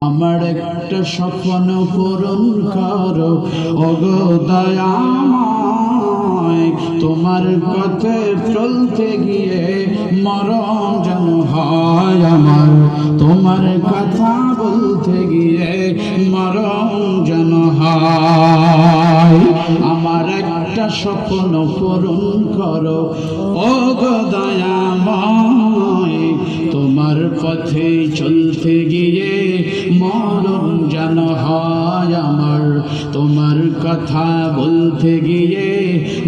আমার একটা স্বপ্ন পূরণ করো ওগো দয়াময়, তোমার পথে চলতে গিয়ে মরণ যেন হয় আমার, তোমার কথা বলতে গিয়ে মরণ যেন হয়। আমার একটা স্বপ্ন পূরণ করো ওগো দয়াময়, তোমার পথে চলতে গিয়ে মরণ যেন হয় আমার, তোমার কথা বলতে গিয়ে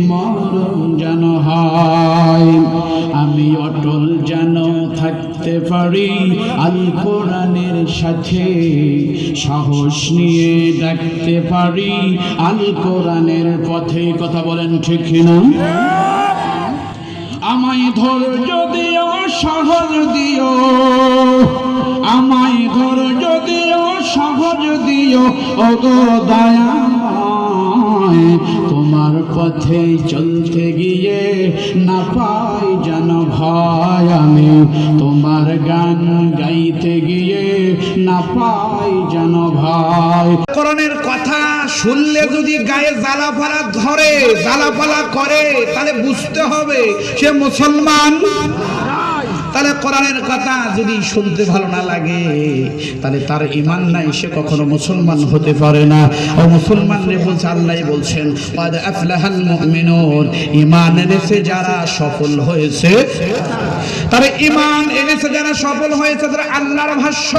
মরণ যেন হয়। আমি অটল যেন থাকতে পারি আল কোরআনের সাথে, সাহস নিয়ে ডাকতে পারি আল কোরআনের পথে। কথা বলেন ঠিক কিনা? আমায় ধৈর্য দিও, সাহস দিও, আমায় ধৈর্য দিও, সাহস দিও ওগো দয়াময়, তোমার পথে চলতে গিয়ে না পাই যেন ভয় আমি, তোমার গান গাইতে গিয়ে না পাই যেন ভয়। কোরআনের কথা শুনলে যদি গায়ে জ্বালাপালা ধরে, জ্বালাপালা করে, তাহলে বুঝতে হবে সে মুসলমান। তাহলে কোরআনের কথা যদি শুনতে ভালো না লাগে তাহলে তার ঈমান নাই, সে কখনো মুসলমান হতে পারে না। ও মুসলমান রে বলছে, আল্লাহ বলছেন ক্বাদ আফলাহাল মুমিনুন, ঈমান এনেছে যারা সফল হয়েছে। তাহলে ঈমান এনেছে যারা সফল হয়েছে তারা আল্লাহর ভাষ্য।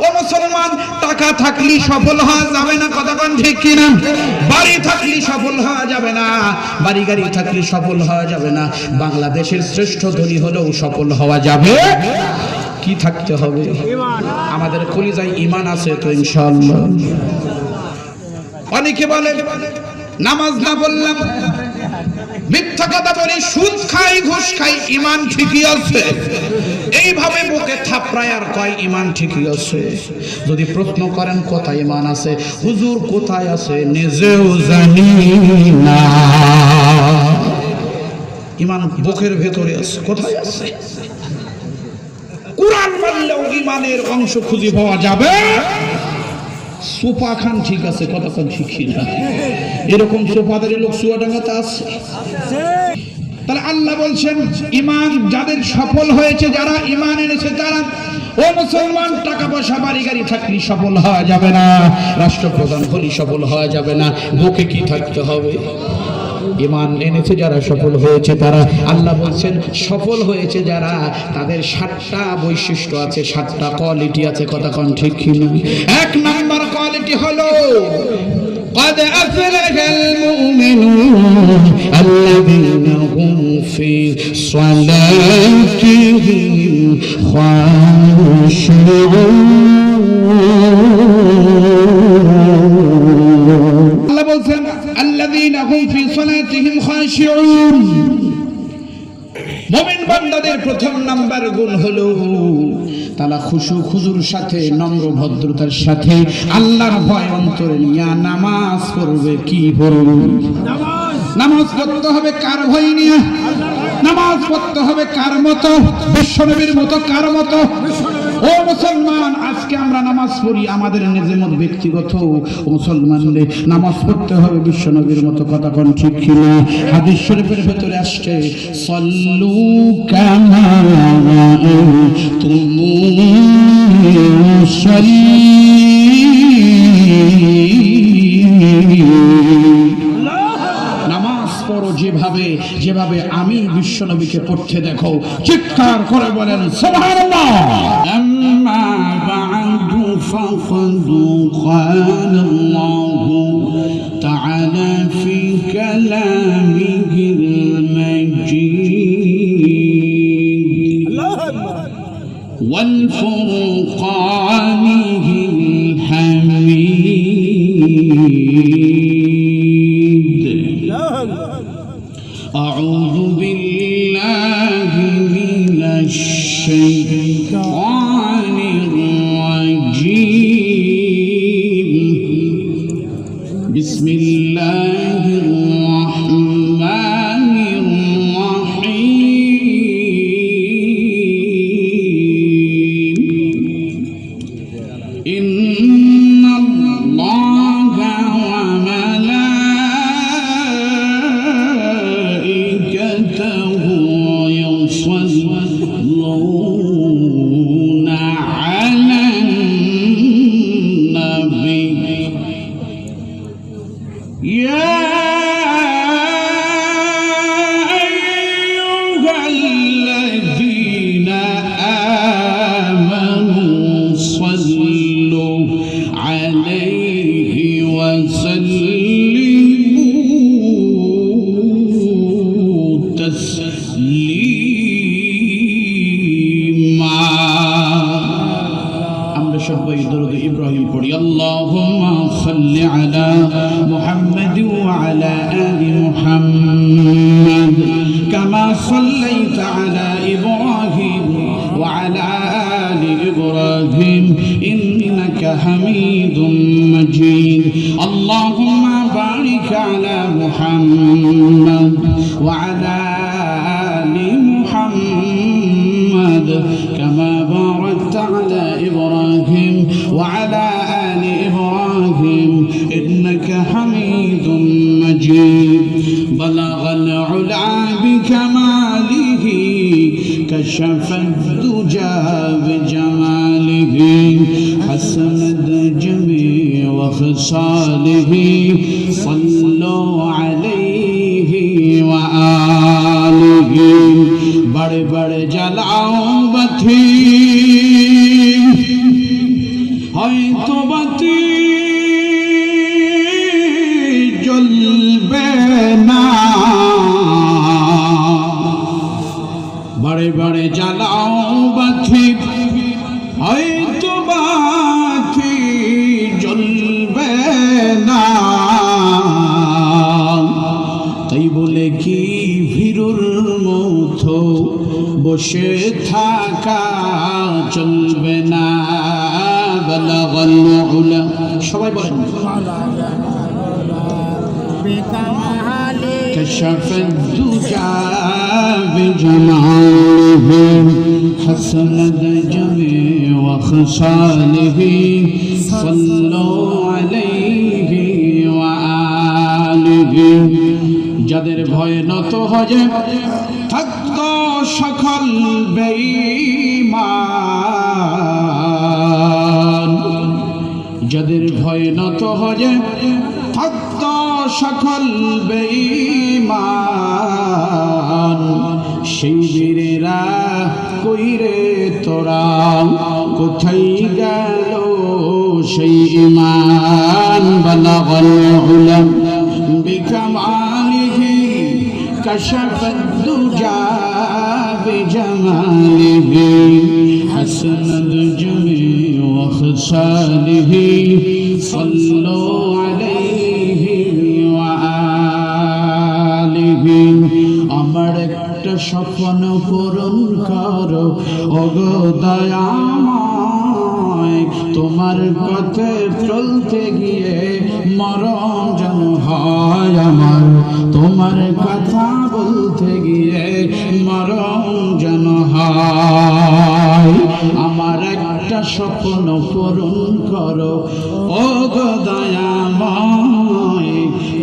ও মুসলমান, টাকা থাকলে সফল হওয়া যাবে না, কথা কোন ঠিক কিনা? বাড়ি থাকলে সফল হওয়া যাবে না, বাড়ি গাড়ি থাকলে সফল হওয়া যাবে না। বাংলাদেশের শ্রেষ্ঠ ধনী হলেও সফল হওয়া যাবে কি থাকতে হবে? আমাদের কলিজায় ঈমান আছে তো ইনশাআল্লাহ। অনেকে বলে নামাজ না বললাম, মিথ্যা কথা বলি, সুদ খাই, ঘুষ খাই, ঈমান ঠিকই আছে। এইভাবে বুকে থাপড়ায় আর কয় ঈমান ঠিকই আছে। যদি প্রশ্ন করেন কোথায় ঈমান আছে, হুজুর কোথায় আছে নিজেও জানি না। ঈমান বুকের ভেতরে আছে। কোথায় আছে? কুরআন মানলেও ঈমানের অংশ খুঁজে পাওয়া যাবে। সোফা খান ঠিক আছে, কথা কোন ঠিক না? এরকম সোফাদারি লোক চুয়াডাঙ্গাতে আছে। তাহলে আল্লাহ বলছেন ঈমান যাদের সফল হয়েছে, যারা ঈমান এনেছে তারা। ও মুসলমান, টাকা পয়সা বাড়ি গাড়ি থাকলে সফল হওয়া যাবে না, রাষ্ট্রপ্রধান হলে সফল হওয়া যাবে না। বুকে কি থাকতে হবে? ঈমান এনেছে যারা সফল হয়েছে তারা। আল্লাহ বলছেন সফল হয়েছে যারা, তাদের 7টা বৈশিষ্ট্য আছে, 7টা কোয়ালিটি আছে। কথা কোন ঠিক কিনা? 1 নাম্বার কোয়ালিটি হলো قد أفلح المؤمنون الذين هم في صلاتهم خاشعون। আল্লাহ বলছেন الذين هم في صلاتهم خاشعون। মুমিন বান্দাদের প্রথম নাম্বার গুণ হলো তারা খুশু খুজুর সাথে, নম্র ভদ্রতার সাথে আল্লাহর ভয় অন্তরে নিয়ে নামাজ পড়বে। কি পড়বে? নামাজ পড়তে হবে কার ভয় নিয়ে? নামাজ পড়তে হবে কার মতো? বিশ্বনবীর মতো। কার মতো? ও মুসলমান, আজকে আমরা নামাজ পড়ি আমাদের নিজের মতো ব্যক্তিগত। মুসলমানদের নামাজ পড়তে হবে বিশ্বনবীর মতো। কথা কোন ঠিক কিনা? হাদিস শরীফের ভেতরে আসছে সল্লু কামা রাআইতুমুনি উসাল্লি। নামাজ পড়ো যেভাবে, যেভাবে আমি বিশ্বনবীকে পড়তে দেখো। চিৎকার করে বলেন সুবহানাল্লাহ। আম্মা বা'দু ফাকাদ ক্বালাল্লাহু তাআলা ফি কালামিহিল মাজিদ ওয়াল ফুরকানিহিল হামিদ। أعوذ بالله من الشيطان الرجيم. بسم الله الرحمن الرحيم. إن حميد مجيد اللهم بارك على محمد وعلى آل محمد كما باركت على إبراهيم وعلى آل إبراهيم إنك حميد مجيد بلغ العلا بكماله كشف الدجى بجماله حسن الجميع وخصاله صلوا عليه وآله بڑے بڑے جلاؤ بتی হয়তো বাতি জ্বলবে না বড়ে বড়ে জ্বালাও বাতি হয়তো বাতি জ্বলবে না তাই বলে কি ভীরুর মতো বসে থাকা চলবে না বলাগাল উলা সবাই বলেন كشف الدجى بجماله حسن الجميع وخصاله صلوا عليه وآله যাদের ভয়ে নত হয়ে থাকতো সকল বেঈমান যাদের ভয়ে নত হয়ে থাকতো সকল বেঈমান সেই বীরেরা কইরে তোরা কোথায় গেল সেই ঈমান বালাগাল উলা বিকামালিহি কাশাফাদ দুজা বিজামালিহি হাসানাদ জামি' ওয়া খিসালিহি সাল্লু আলাইহি ওয়া আলিহি আমার একটা স্বপ্ন পূরণ করো ওগো দয়াময় তোমার পথে চলতে গিয়ে মরণ যেন হয় আমার তোমার কথা বলতে গিয়ে মরণ যেন হয় আমার একটা স্বপ্ন পূরণ করো ওগো দয়াময়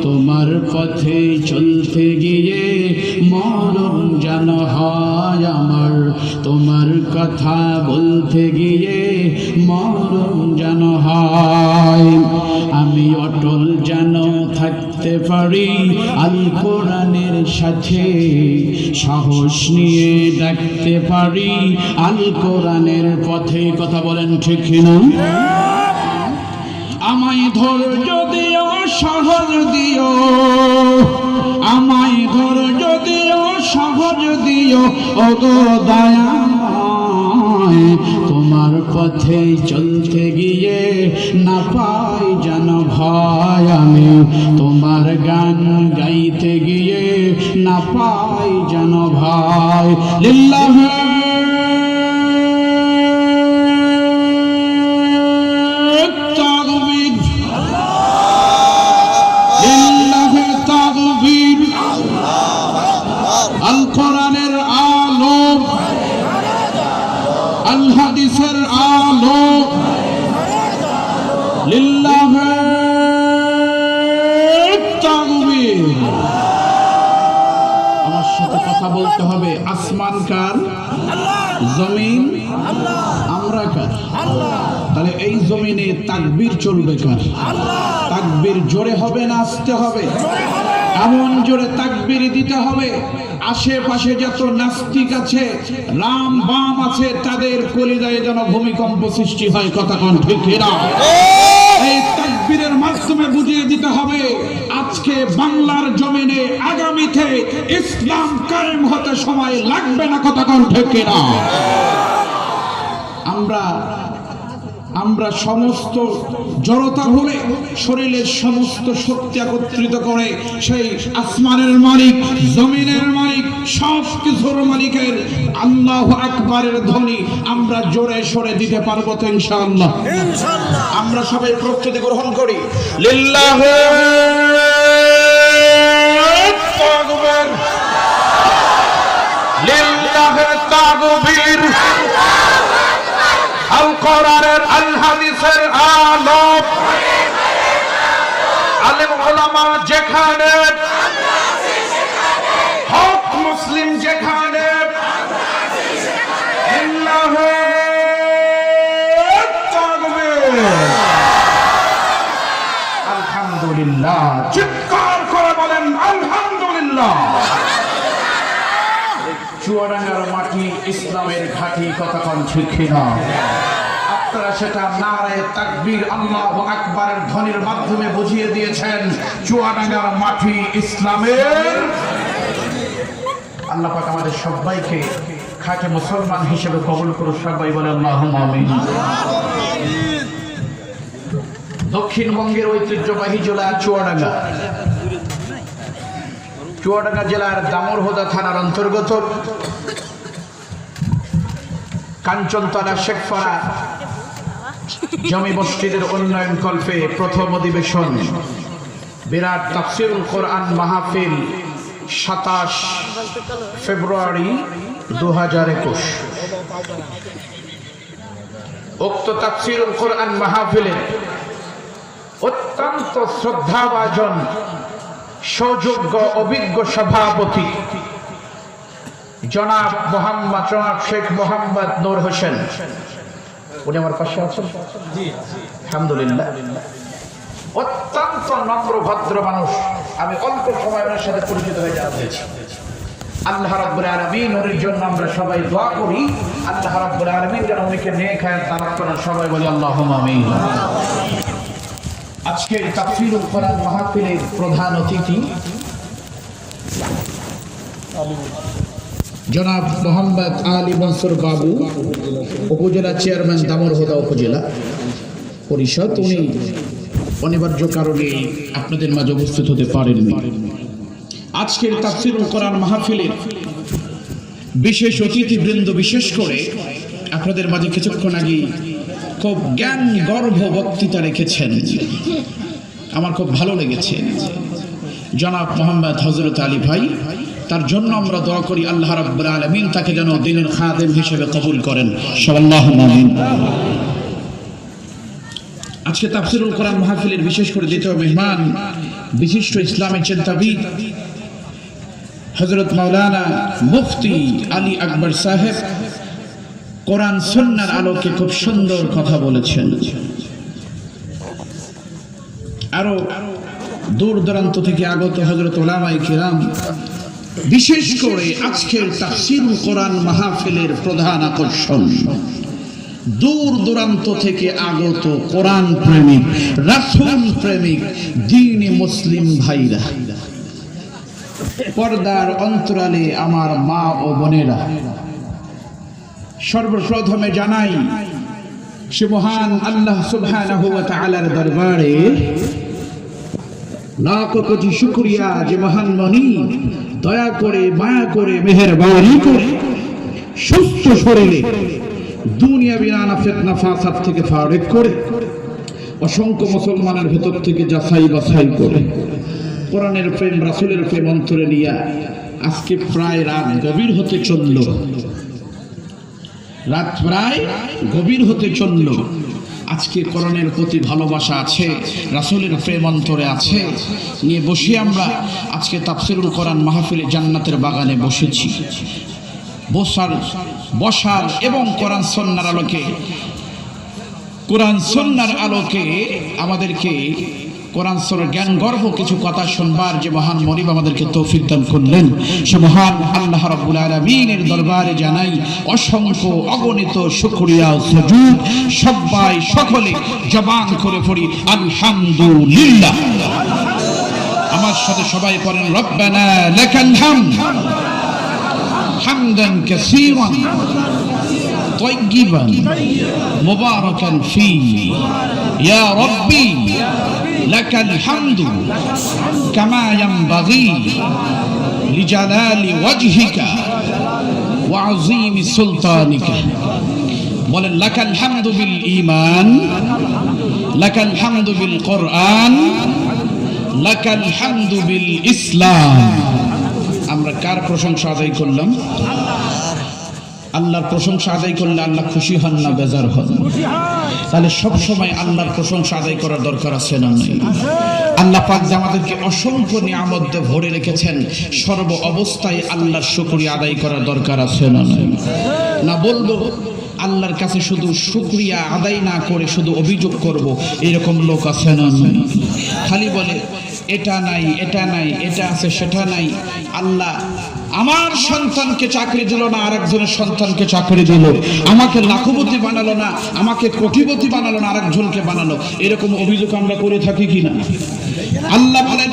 তোমার পথে চলতে গিয়ে মরণ যেন হয় আমার তোমার কথা বলতে গিয়ে মরণ যেন হয় আমি অটল যেন থাকতে পারি আল কোরআনের সাথে সাহস নিয়ে ডাকতে পারি আল কোরআনের পথে কথা বলেন ঠিক না আমায় ধৈর্য দিও সহজ দিও আমায় ধৈর্য দিও সহজ দিও ওগো দয়াময় তোমার পথে চলতে গিয়ে না পাই যেন ভয় আমি তোমার গান গাইতে গিয়ে না পাই যেন ভয় লিল্লাহি আল কোরআনের আলো আল হাদিসের আলো লিল্লাহি তাকবীর। আমার সাথে কথা বলতে হবে। আসমান কার? জমিন আমরা কার? তাহলে এই জমিনে তাকবীর চলবে কার? তাকবীর জোরে হবে না আস্তে হবে? এমন জোরে তাকবীর দিতে হবে আশেপাশে যত নাস্তিক আছে, রাম বাম আছে, তাদের কলিজায় যেন ভূমিকম্প সৃষ্টি হয়। কথা কোন ঠিক না? এই তাকবীরের মাধ্যমে বুঝিয়ে দিতে হবে আজকে বাংলার জমিনে আগামীতে ইসলাম কায়েম হতে সময় লাগবে না। কথা কোন ঠিক না? আমরা সমস্ত জড়তা ভুলে শরীরের সমস্ত শক্তি একত্রিত করে সেই আসমানের মালিক, জমিনের মালিক, সব কিছুর মালিকের আল্লাহু আকবারের ধ্বনি আমরা জোরে সরে দিতে পারবো তো ইনশাআল্লাহ? আমরা সবাই প্রস্তুতি গ্রহণ করি। লিল্লাহি তাকবীর, লিল্লাহি তাকবীর। আল কোরআনের আল হাদিসের আলো, আলেম ওলামা যেখানে, হক মুসলিম যেখানে, লিল্লাহি তাকবীর। আলহামদুলিল্লাহ। চিৎকার করে বলেন আলহামদুলিল্লাহ। চুয়াডাঙ্গার মাটি ইসলামের ঘাঁটি। কথা কোন ঠিক না? আপনারা সেটা নারায়ে তাকবীর আল্লাহু আকবারের ধ্বনির মাধ্যমে বুঝিয়ে দিয়েছেন চুয়াডাঙ্গার মাটি ইসলামের। আল্লাহ পাক আমাদের সবাইকে খাঁটি মুসলমান হিসেবে কবুল করুন। সবাই বলে আল্লাহুম্মা আমিন। দক্ষিণবঙ্গের ঐতিহ্যবাহী জেলা চুয়াডাঙ্গা। চুয়াডাঙ্গা জেলার দামোরহদা থানার অন্তর্গত কাঞ্চনতলা শেখপাড়া জমি মসজিদের উন্নয়ন কল্পে প্রথম অধিবেশন বিরাট তাফসীরুল কোরআন মাহফিল 27 ফেব্রুয়ারি 2021। উক্ত তাফসীরুল কোরআন মাহফিলে অত্যন্ত শ্রদ্ধাভাজন সুযোগ্য অভিজ্ঞ সভাপতি জনাব শেখ মোহাম্মদ নূর হোসেন, উনি আমার পাশে আছেন। আলহামদুলিল্লাহ। অত্যন্ত নম্র ভদ্র মানুষ। আমি অল্প সময় ওনার সাথে পরিচিত হয়ে যাচ্ছি। আল্লাহ রাব্বুল আলামিন ওর জন্য আমরা সবাই দোয়া করি। আল্লাহ রাব্বুল আলামিন যেন উনিকে নেক হায়াত দান করেন। সবাই বলি আল্লাহুম্মা আমিন। আজকের তাফসীরুল কোরআন মাহফিলের প্রধান অতিথি জনাব মোহাম্মদ আলী মনসুর বাবু, উপজেলা চেয়ারম্যান দামোরহদা উপজেলা পরিষদ। উনি অনিবার্য কারণে আপনাদের মাঝে উপস্থিত হতে পারেননি। আজকের তাফসীরুল কোরআন মাহফিলের বিশেষ অতিথিবৃন্দ, বিশেষ করে আপনাদের মাঝে কিছুক্ষণ আগে খুব জ্ঞান গর্ভ বক্তৃতা রেখেছেন, আমার খুব ভালো লেগেছে। জনাব মোহাম্মদ হযরত আলী ভাই, তার জন্য আমরা দোয়া করি আল্লাহ রাব্বুল আলামিন তাকে যেন দ্বীনের খাদেম হিসেবে কবুল করেন। আল্লাহুম্মা আমিন। আজকে তাফসীরুল কোরআন মাহফিলের বিশেষ করে দ্বিতীয় মেহমান বিশিষ্ট ইসলামী চিন্তাবিদ হযরত মাওলানা মুফতি আলী আকবর সাহেব কোরআন সুন্নাহর আলোকে খুব সুন্দর কথা বলেছেন। আরো দূর দূরান্ত থেকে আগত হযরত উলামায়ে কিরাম, বিশেষ করে আজকের তাফসীরুল কোরআন মাহফিলের প্রধান আকর্ষণ দূর দূরান্ত থেকে আগত কোরআন প্রেমিক, রাসূল প্রেমিক, দ্বীনি মুসলিম ভাইরা, পর্দার অন্তরালে আমার মা ও বোনেরা, সর্বপ্রথমে জানাই সে মহান আল্লাহ সুবহানাহু ওয়া তাআলার দরবারে লাখ কোটি শুকরিয়া যে মহান মনি দয়া করে, মায়া করে, মেহেরবানি করে সুস্থ শরীরে দুনিয়াবি নানা ফিতনা ফাসাদ থেকে ফারেক করে অসংখ্য মুসলমানের ভেতর থেকে যাচাই বাছাই করে কোরআনের প্রেম, রাসূলের প্রেম অন্তরে নিয়ে আজকে প্রায় রাত গভীর হতে চলল। আজকে কোরআনের প্রতি ভালোবাসা আছে, রাসূলের প্রেম অন্তরে আছে, নিয়ে বসে আমরা আজকে তাফসীরুল কোরআন মাহফিলে জান্নাতের বাগানে বসেছি। বসার এবং কোরআন সুন্নাহর আলোকে আমাদেরকে কোরআন সুন্নাহর জ্ঞান গর্ভ কিছু কথা শুনবার যে মহান মনিব আমাদেরকে তৌফিক দান করলেন, সে মহান আল্লাহ রাব্বুল আলামিনের দরবারে জানাই অসংখ্য অগণিত শুকরিয়া ও সুজুদ। সবাই সকলে জবান করে পড়ি আলহামদুলিল্লাহ। আমার সাথে সবাই পড়েন রব্বানা লাকাল হামদ হামদান কাসীরান طيبا مباركا فيه يا ربي لك الحمد كما ينبغي لجلال وجهك وعظيم سلطانك বলেন লাকাল হামদু বিল ঈমান, লাকাল হামদু বিল কোরআন, লাকাল হামদু বিল ইসলাম। আমরা কার প্রশংসা আদায় করলাম? আল্লাহর প্রশংসা আদায় করলে আল্লাহ খুশি হন না বেজার হন? তাহলে সব সময় আল্লাহর প্রশংসা আদায় করার দরকার আছে না নাই? আল্লাহ পাক যে আমাদেরকে অসংখ্য নিয়ামত দিয়ে ভরে রেখেছেন, সর্ব অবস্থায় আল্লাহর শুকরিয়া আদায় করার দরকার আছে না নাই? না বলবো আল্লাহর কাছে শুধু শুকরিয়া আদায় না করে শুধু অভিযোগ করব, এরকম লোক আছে না নাই? খালি বলে এটা নাই, এটা নাই, এটা আছে, সেটা নাই। আল্লাহ আমার সন্তানকে চাকরি দিল না, আরেকজনের সন্তানকে চাকরি দিল। আমাকে লাখপতি বানালো না, আমাকে কোটিপতি বানালো না, আরেকজনকে বানালো। এরকম অভিযোগ আমরা করে থাকি কিনা? আল্লাহ বলেন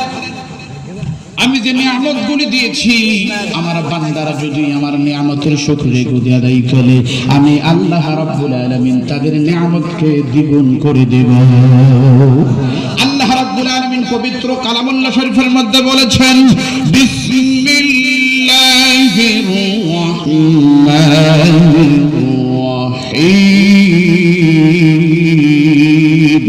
আমি যে নিয়ামতগুলি দিয়েছি আমার বান্দারা যদি আমার নিয়ামতের শুকরিয়া আদায় করে, আমি আল্লাহ রাব্বুল আলামিন তাদের নিয়ামতকে দ্বিগুণ করে দেব। আল্লাহ রাব্বুল আলামিন পবিত্র কালামুল্লাহ শরীফের মধ্যে বলেছেন বিসমিল্লাহির রাহমানির রাহিম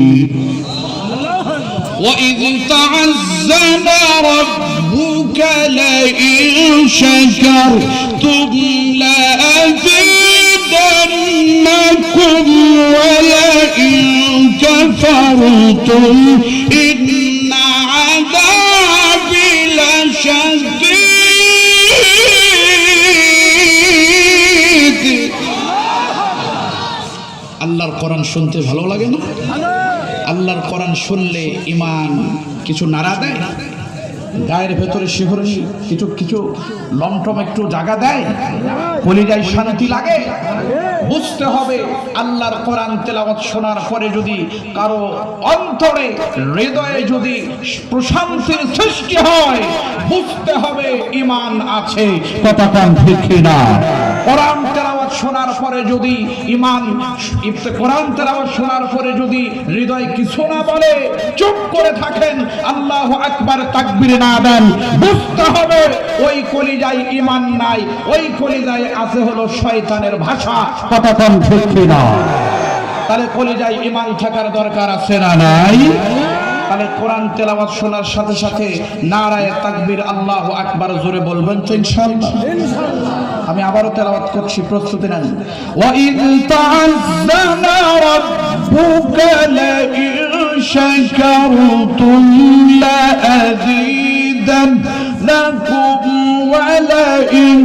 وإذ تعزن ربك لئن شكرتم لأزيدنكم ولئن كفرتم إن عذابي لشديد। আল্লাহর কোরআন শুনতে ভালো লাগে না? আল্লাহর কোরআন শুনলে ইমান কিছু নাড়া দেয়, গায়ের ভেতরে শিহরণ কিছু কিছু লমটম একটু জায়গা দেয়, কলিজায় শান্তি লাগে। বুঝতে হবে আল্লাহর কোরআন তেলাওয়াত শোনার পরে যদি কারো অন্তরে হৃদয়ে যদি প্রশান্তির সৃষ্টি হয়, বুঝতে হবে ঈমান আছে। কথা কান ঠিক না? কোরআন তেলাওয়াত শোনার পরে যদি ঈমান, কোরআন তেলাওয়াত শোনার পরে যদি হৃদয় কিছু না বলে, চুপ করে থাকেন, আল্লাহু আকবার তাকবীর না দেন, বুঝতে হবে ওই কলিজায় ঈমান নাই, ওই কলিজায় আছে হলো শয়তানের ভাষা। কথা কম ঠিক না? তাহলে কলিজায় ঈমান থাকার দরকার আছে না নাই? তাহলে কোরআন তেলাওয়াত শোনার সাথে সাথে নারায়ে তাকবীর আল্লাহু আকবার জোরে বলবেন তো ইনশাআল্লাহ? আমি আবারও তেলাওয়াত করছি, প্রস্তুতি নেন। ওয়া ইয তা'আযযানা রাব্বুকা লাইন শাকারতুম লা'যীদান্নাকুম ওয়া লাইন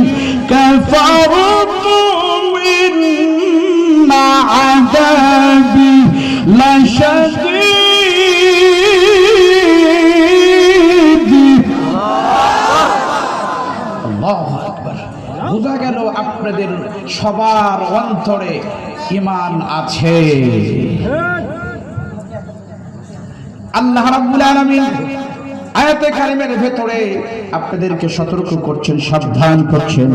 কাফারতুম ইন্না আযাবি লাশাদীদ। আল্লাহু আকবার। বোঝা গেল আপনাদের সবার অন্তরে ঈমান আছে। আল্লাহ রাব্বুল আলামিন আয়াতে কারিমের ভেতরে আপনাদেরকে সতর্ক করছেন, সাবধান করছেন।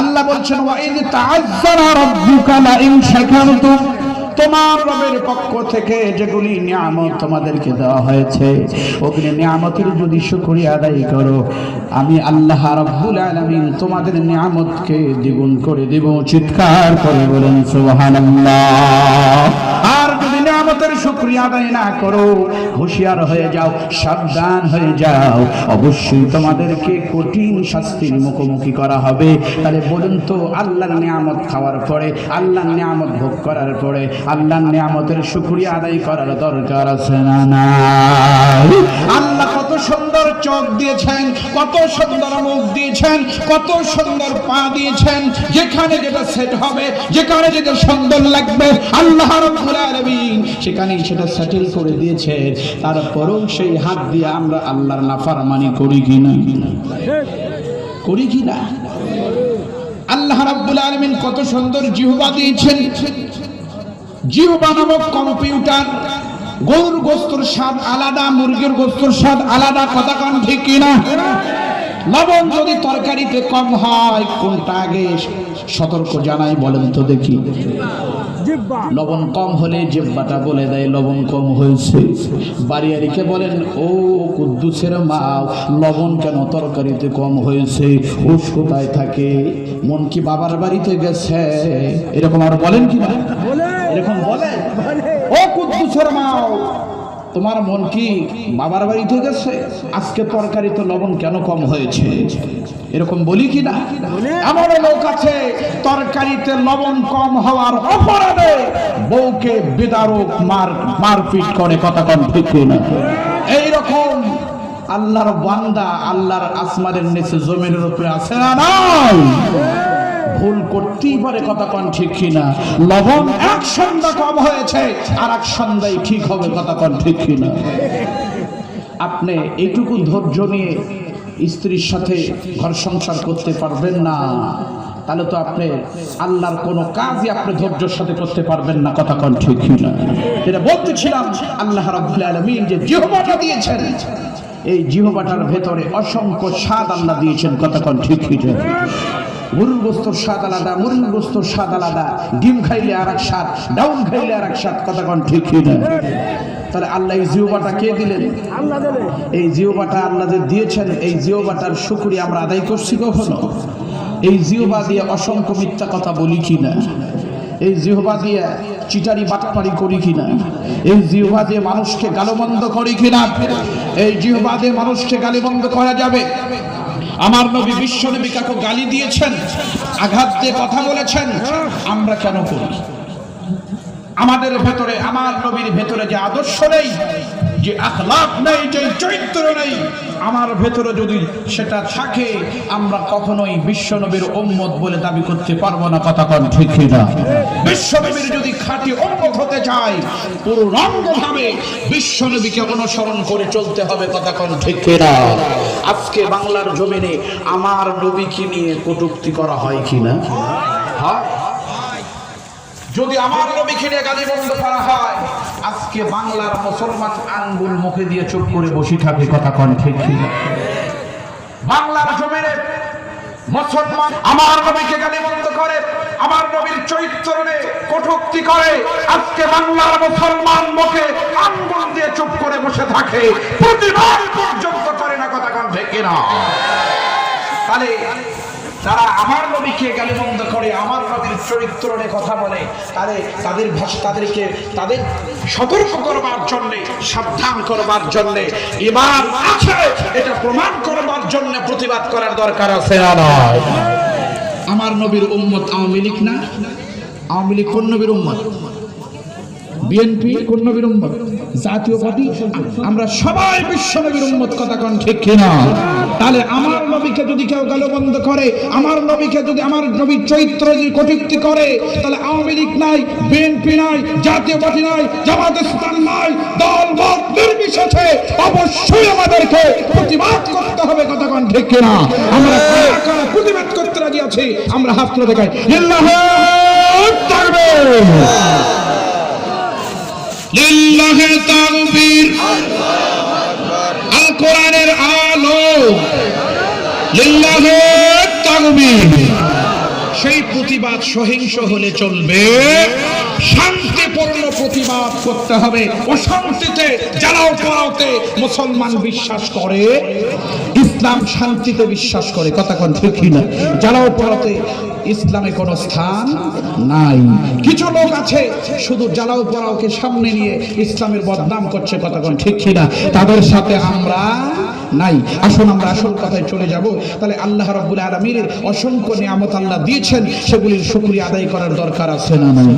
আল্লাহ বলছেন ওয়া ইয তা'আযযানা রাব্বুকা লাইন শাকারতুম, তোমার রবের পক্ষ থেকে যেগুলি নিয়ামত তোমাদেরকে দেওয়া হয়েছে, ওগুলি নিয়ামতের যদি শুকরিয়া আদায় করো, আমি আল্লাহ রাব্বুল আলামিন তোমাদের নিয়ামতকে দ্বিগুণ করে দেব। চিৎকার করে বলেন সুবহানাল্লাহ। আর যদি নিয়ামত নিয়ামতের শুকরিয়া আদায় না করো, হুঁশিয়ার হয়ে যাও, সাবধান হয়ে যাও, অবশ্যই তোমাদেরকে কঠিন শাস্তির মুখোমুখি করা হবে। তাহলে বলুন তো, আল্লাহর নিয়ামত খাওয়ার পরে, আল্লাহর নিয়ামত ভোগ করার পরে আল্লাহর নিয়ামতের শুকরিয়া আদায় করার দরকার আছে না নাই? আল্লাহ কত সুন্দর চোখ দিয়েছেন, কত সুন্দর মুখ দিয়েছেন, কত সুন্দর পা দিয়েছেন, যেখানে যেটা সেট হবে, যেখানে যেটা সুন্দর লাগবে আল্লাহ রাব্বুল আলামিন সেখানেই সেটা সেটেল করে দিয়েছে। তারপরও সেই হাত দিয়ে আমরা আল্লাহর নাফরমানি করি কিনা? করি কিনা? আল্লাহ রাব্বুল আলামিন কত সুন্দর জিহ্বা দিয়েছেন। জিহ্বা নামক কম্পিউটার। গরুর গোস্তর স্বাদ আলাদা, মুরগির গোস্তর স্বাদ আলাদা, কথা কান ঠিক কিনা? লবণ যদি তরকারিতে কম হয় কোনটা আগে সতর্ক জানাই বলেন তো দেখি? লবণ কম হলে জিহ্বাটা বলে দেয় লবণ কম হয়েছে। বাড়িয়ারিকে বলেন, ও কুদ্দুসের মা, লবণ কেন তরকারিতে কম হয়েছে? হুশ কোথায় থাকে? মন কি বাবার বাড়িতে গেছে? এরকম আর বলেন কি না? এরকম বলে, ও কুদ্দুসের মা, তোমার মন কি বাবার বাড়িতে গেছে? আজকে তরকারিতে লবণ কেন কম হয়েছে? এরকম বলি কি না? এমন লোক আছে তরকারিতে লবণ কম হওয়ার অপরাধে বউকে বিদারক মারপিট করে, কথা কম ঠিক না? এইরকম আল্লাহর বান্দা আল্লাহর আসমানের নিচে জমিনের উপরে আছে না নাই? ভুল করতেই পারে, কথা কন ঠিক কিনা? লবণ এক সন্ধ্যা কম হয়েছে, আর এক সন্ধ্যায় ঠিক হবে, কথা কন ঠিক কিনা? আপনি এইটুকু ধৈর্য নিয়ে স্ত্রীর সাথে ঘর সংসার করতে পারবেন না, তাহলে তো আপনি আল্লাহর কোনো কাজই আপনি ধৈর্যের সাথে করতে পারবেন না, কথা কন ঠিক কিনা? যেটা বলতেছিলাম, আল্লাহ রাব্বুল আলামিন যে জিহ্বাটা দিয়েছেন, এই জিহ্বাটার ভেতরে অসংখ্য স্বাদ আল্লাহ দিয়েছেন, কথা কন ঠিক কিনা? গরুর গোস্তর স্বাদ আলাদা, মুরগির গোস্তর স্বাদ আলাদা, ডিম খাইলে আর এক স্বাদ, ডাউল খাইলে আর এক স্বাদ, কথা কন ঠিক কিনা? তাহলে আল্লাহ এই জিহ্বাটা কে দিলেন? এই জিহ্বাটা আল্লাহ যে দিয়েছেন, এই জিহ্বাটার শুকরিয়া আমরা আদায় করছি কখনো? এই জিহ্বা দিয়ে অসংখ্য মিথ্যা কথা বলি কিনা? এই জিহ্বা দিয়ে চিটারি বাটপারি করি কিনা? এই জিহ্বা দিয়ে মানুষকে গালমন্দ করি কিনা? এই জিহ্বা দিয়ে মানুষকে গালিমন্দ করা যাবে? আমার নবী বিশ্ব নবী কাকে গালি দিয়েছেন, আঘাত দিয়ে কথা বলেছেন, আমরা কেন করি? আমাদের ভেতরে, আমার নবীর ভেতরে যে আদর্শ নেই, যে আখলাক নেই, যে চরিত্র নেই, আমার ভেতরে যদি সেটা থাকে, আমরা কখনোই বিশ্ব নবীর উম্মত বলে দাবি করতে পারবো না, কথা কন ঠিক কিনা? বিশ্ব নবীর যদি খাঁটি উম্মত হতে চাই, পূর্ণাঙ্গভাবে বিশ্ব নবীকে অনুসরণ করে চলতে হবে, কথা কন ঠিক কিনা? আজকে বাংলার জমিনে আমার নবীকে নিয়ে কটূক্তি করা হয় কিনা? হয়। যদি আমার নবীকে নিয়ে গালিমন্দ করা হয়, আজকে বাংলার মুসলমান আঙ্গুল মুখে দিয়ে চুপ করে বসে থাকে, কথা কন ঠিক কিনা? বাংলার জমিনে মুসলমান আমার নবীকে গালিমন্দ করে, আমার নবীর চরিত্র নিয়ে কটূক্তি করে, আজকে বাংলার মুসলমান মুখে আঙ্গুল দিয়ে চুপ করে বসে থাকে, প্রতিবাদ পর্যন্ত করে না, কথা কন ঠিক কিনা? তাহলে যারা আমার নবীকে গালিমন্দ করে, আমার নবীর চরিত্র নিয়ে কথা বলে, তাদের তাদের সতর্ক করবার জন্য, সাবধান করবার জন্য, ইমান আছে এটা প্রমাণ করবার জন্য প্রতিবাদ করার দরকার আছে না? আমার নবীর উম্মত আওয়ামী লীগ না? আওয়ামী লীগ কোন নবীর উম্মত? বিএনপি কোন নবীর উম্মত? জাতীয় পার্টি? আমরা সবাই বিশ্ব নবীর উম্মত, কথা কন ঠিক কিনা? তাহলে আমার নবীকে যদি কেউ গালমন্দ করে, আমার নবীকে যদি, আমার নবীর চরিত্র যদি কটূক্তি করে, তাহলে আওয়ামী লীগ নাই, বিএনপি নাই, জাতীয় পার্টি নাই, জামাত ইসলাম নাই, দল মত নির্বিশেষে অবশ্যই আমাদেরকে প্রতিবাদ করতে হবে, কথা কন ঠিক কিনা? আমরা কারা প্রতিবাদ করতে রাজি আছি? আমরা হাত তুলে দেখাই, আল্লাহু তাকবীর, লিল্লাহি তাকবীর, আল কোরআনের আলো, লিল্লাহি তাকবীর। সেই প্রতিবাদ সহিংস হলে চলবে, শান্তিপূর্ণ প্রতিবাদ করতে হবে। অশান্তিতে জ্বালাও পোড়াওতে মুসলমান বিশ্বাস করে, ইসলাম শান্তিতে বিশ্বাস করে। কথা কোন ঠিক না? জ্বালাও পোড়াতে ইসলামে কোনো স্থান নাই। কিছু লোক আছে শুধু জ্বালাও পোড়াওকে সামনে নিয়ে ইসলামের বদনাম করছে। কথা কোন ঠিক না? তাদের সাথে আমরা নাই। আসুন আমরা আসল কথায় চলে যাব। তাহলে আল্লাহ রাব্বুল আলামিনের অসংখ্য নিয়ামত আল্লাহ দিয়েছেন, সেগুলির শুকরিয়া আদায় করার দরকার আছে না নাই?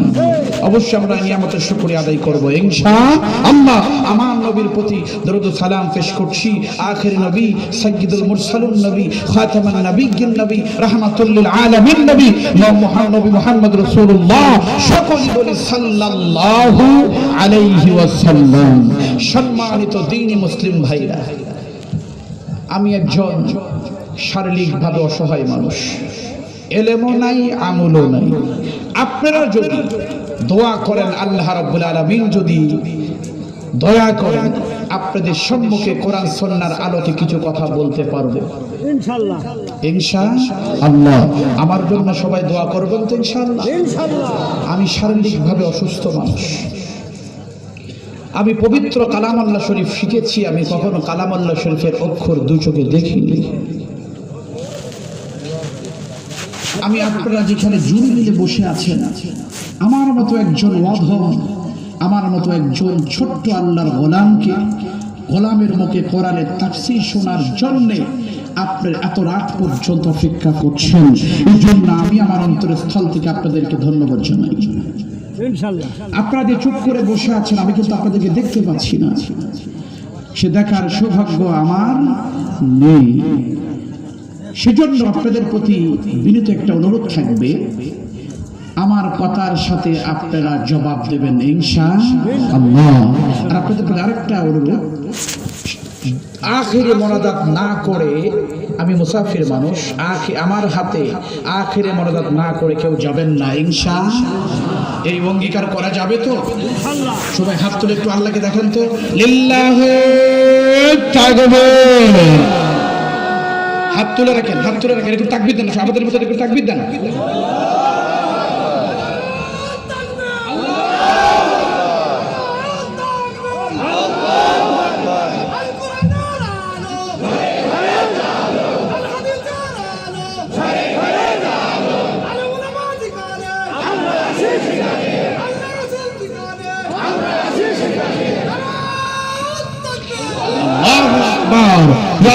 অবশ্যই আমরা নিয়ামতের শুকরিয়া আদায় করব ইনশাআল্লাহ। আমার নবীর প্রতি দরুদ ও সালাম পেশ করছি। আখির নবী, সাইয়্যিদুল মুরসালিন নবী, খাতামান নবিয়্যিন নবী, রাহমাতুল লিল আলামিন নবী, নবী মুহাম্মদ রাসূলুল্লাহ, সকলে বলি সাল্লাল্লাহু আলাইহি ওয়াসাল্লাম। সম্মানিত দ্বীনি মুসলিম ভাইরা, আমি একজন শারীরিকভাবে অসহায় মানুষ, এলেমও নাই, আমলও নাই। আপনারা যদি দোয়া করেন, আল্লাহ রাব্বুল আলামিন যদি দয়া করেন, আপনাদের সম্মুখে কোরআন সুন্নাহর আলোকে কিছু কথা বলতে পারবো ইনশাআল্লাহ। ইনশাআল্লাহ আমার জন্য সবাই দোয়া করবেন তো ইনশাআল্লাহ। আমি শারীরিকভাবে অসুস্থ মানুষ। আমি পবিত্র কালাম আল্লাহ শরীফ শিখেছি, আমি কখনো কালাম আল্লাহ শরীফের অক্ষর দুই চোখে দেখিনি। আমি আপনারা যেখানে জুড়ে মিলে বসে আছেন, আমার মতো একজন অধম, আমার মতো একজন ছোট্ট আল্লাহর গোলামকে, গোলামের মুখে কোরআনের তাফসীর শোনার জন্য আপনার এত রাত পর্যন্ত অপেক্ষা করছেন, এই জন্য আমি আমার অন্তরের স্থল থেকে আপনাদেরকে ধন্যবাদ জানাই। আপনারা যে চুপ করে বসে আছেন, আমি কিন্তু আপনাদেরকে দেখতে পাচ্ছি না, সে দেখার সৌভাগ্য আমার নেই। সেজন্য আপনাদের প্রতি বিনীত একটা অনুরোধ থাকবে, আমার কথার সাথে আপনারা জবাব দেবেন ইনশাআল্লাহ। আর আপনাদের প্রতি আরেকটা অনুরোধ, আখিরে মোনাজাত না করে, আমি মুসাফির মানুষ, আমার হাতে আখিরে মোনাজাত না করে কেউ যাবেন না ইনশাআল্লাহ। এই অঙ্গীকার করা যাবে তো? সবাই হাত তুলে একটু আল্লাহকে দেখেন তো, লিল্লাহি তাকবীর। হাত তুলে রাখেন, হাত তুলে রাখেন, একটু তাকবীর দেন, আমাদের মধ্যে একটু তাকবীর দেন।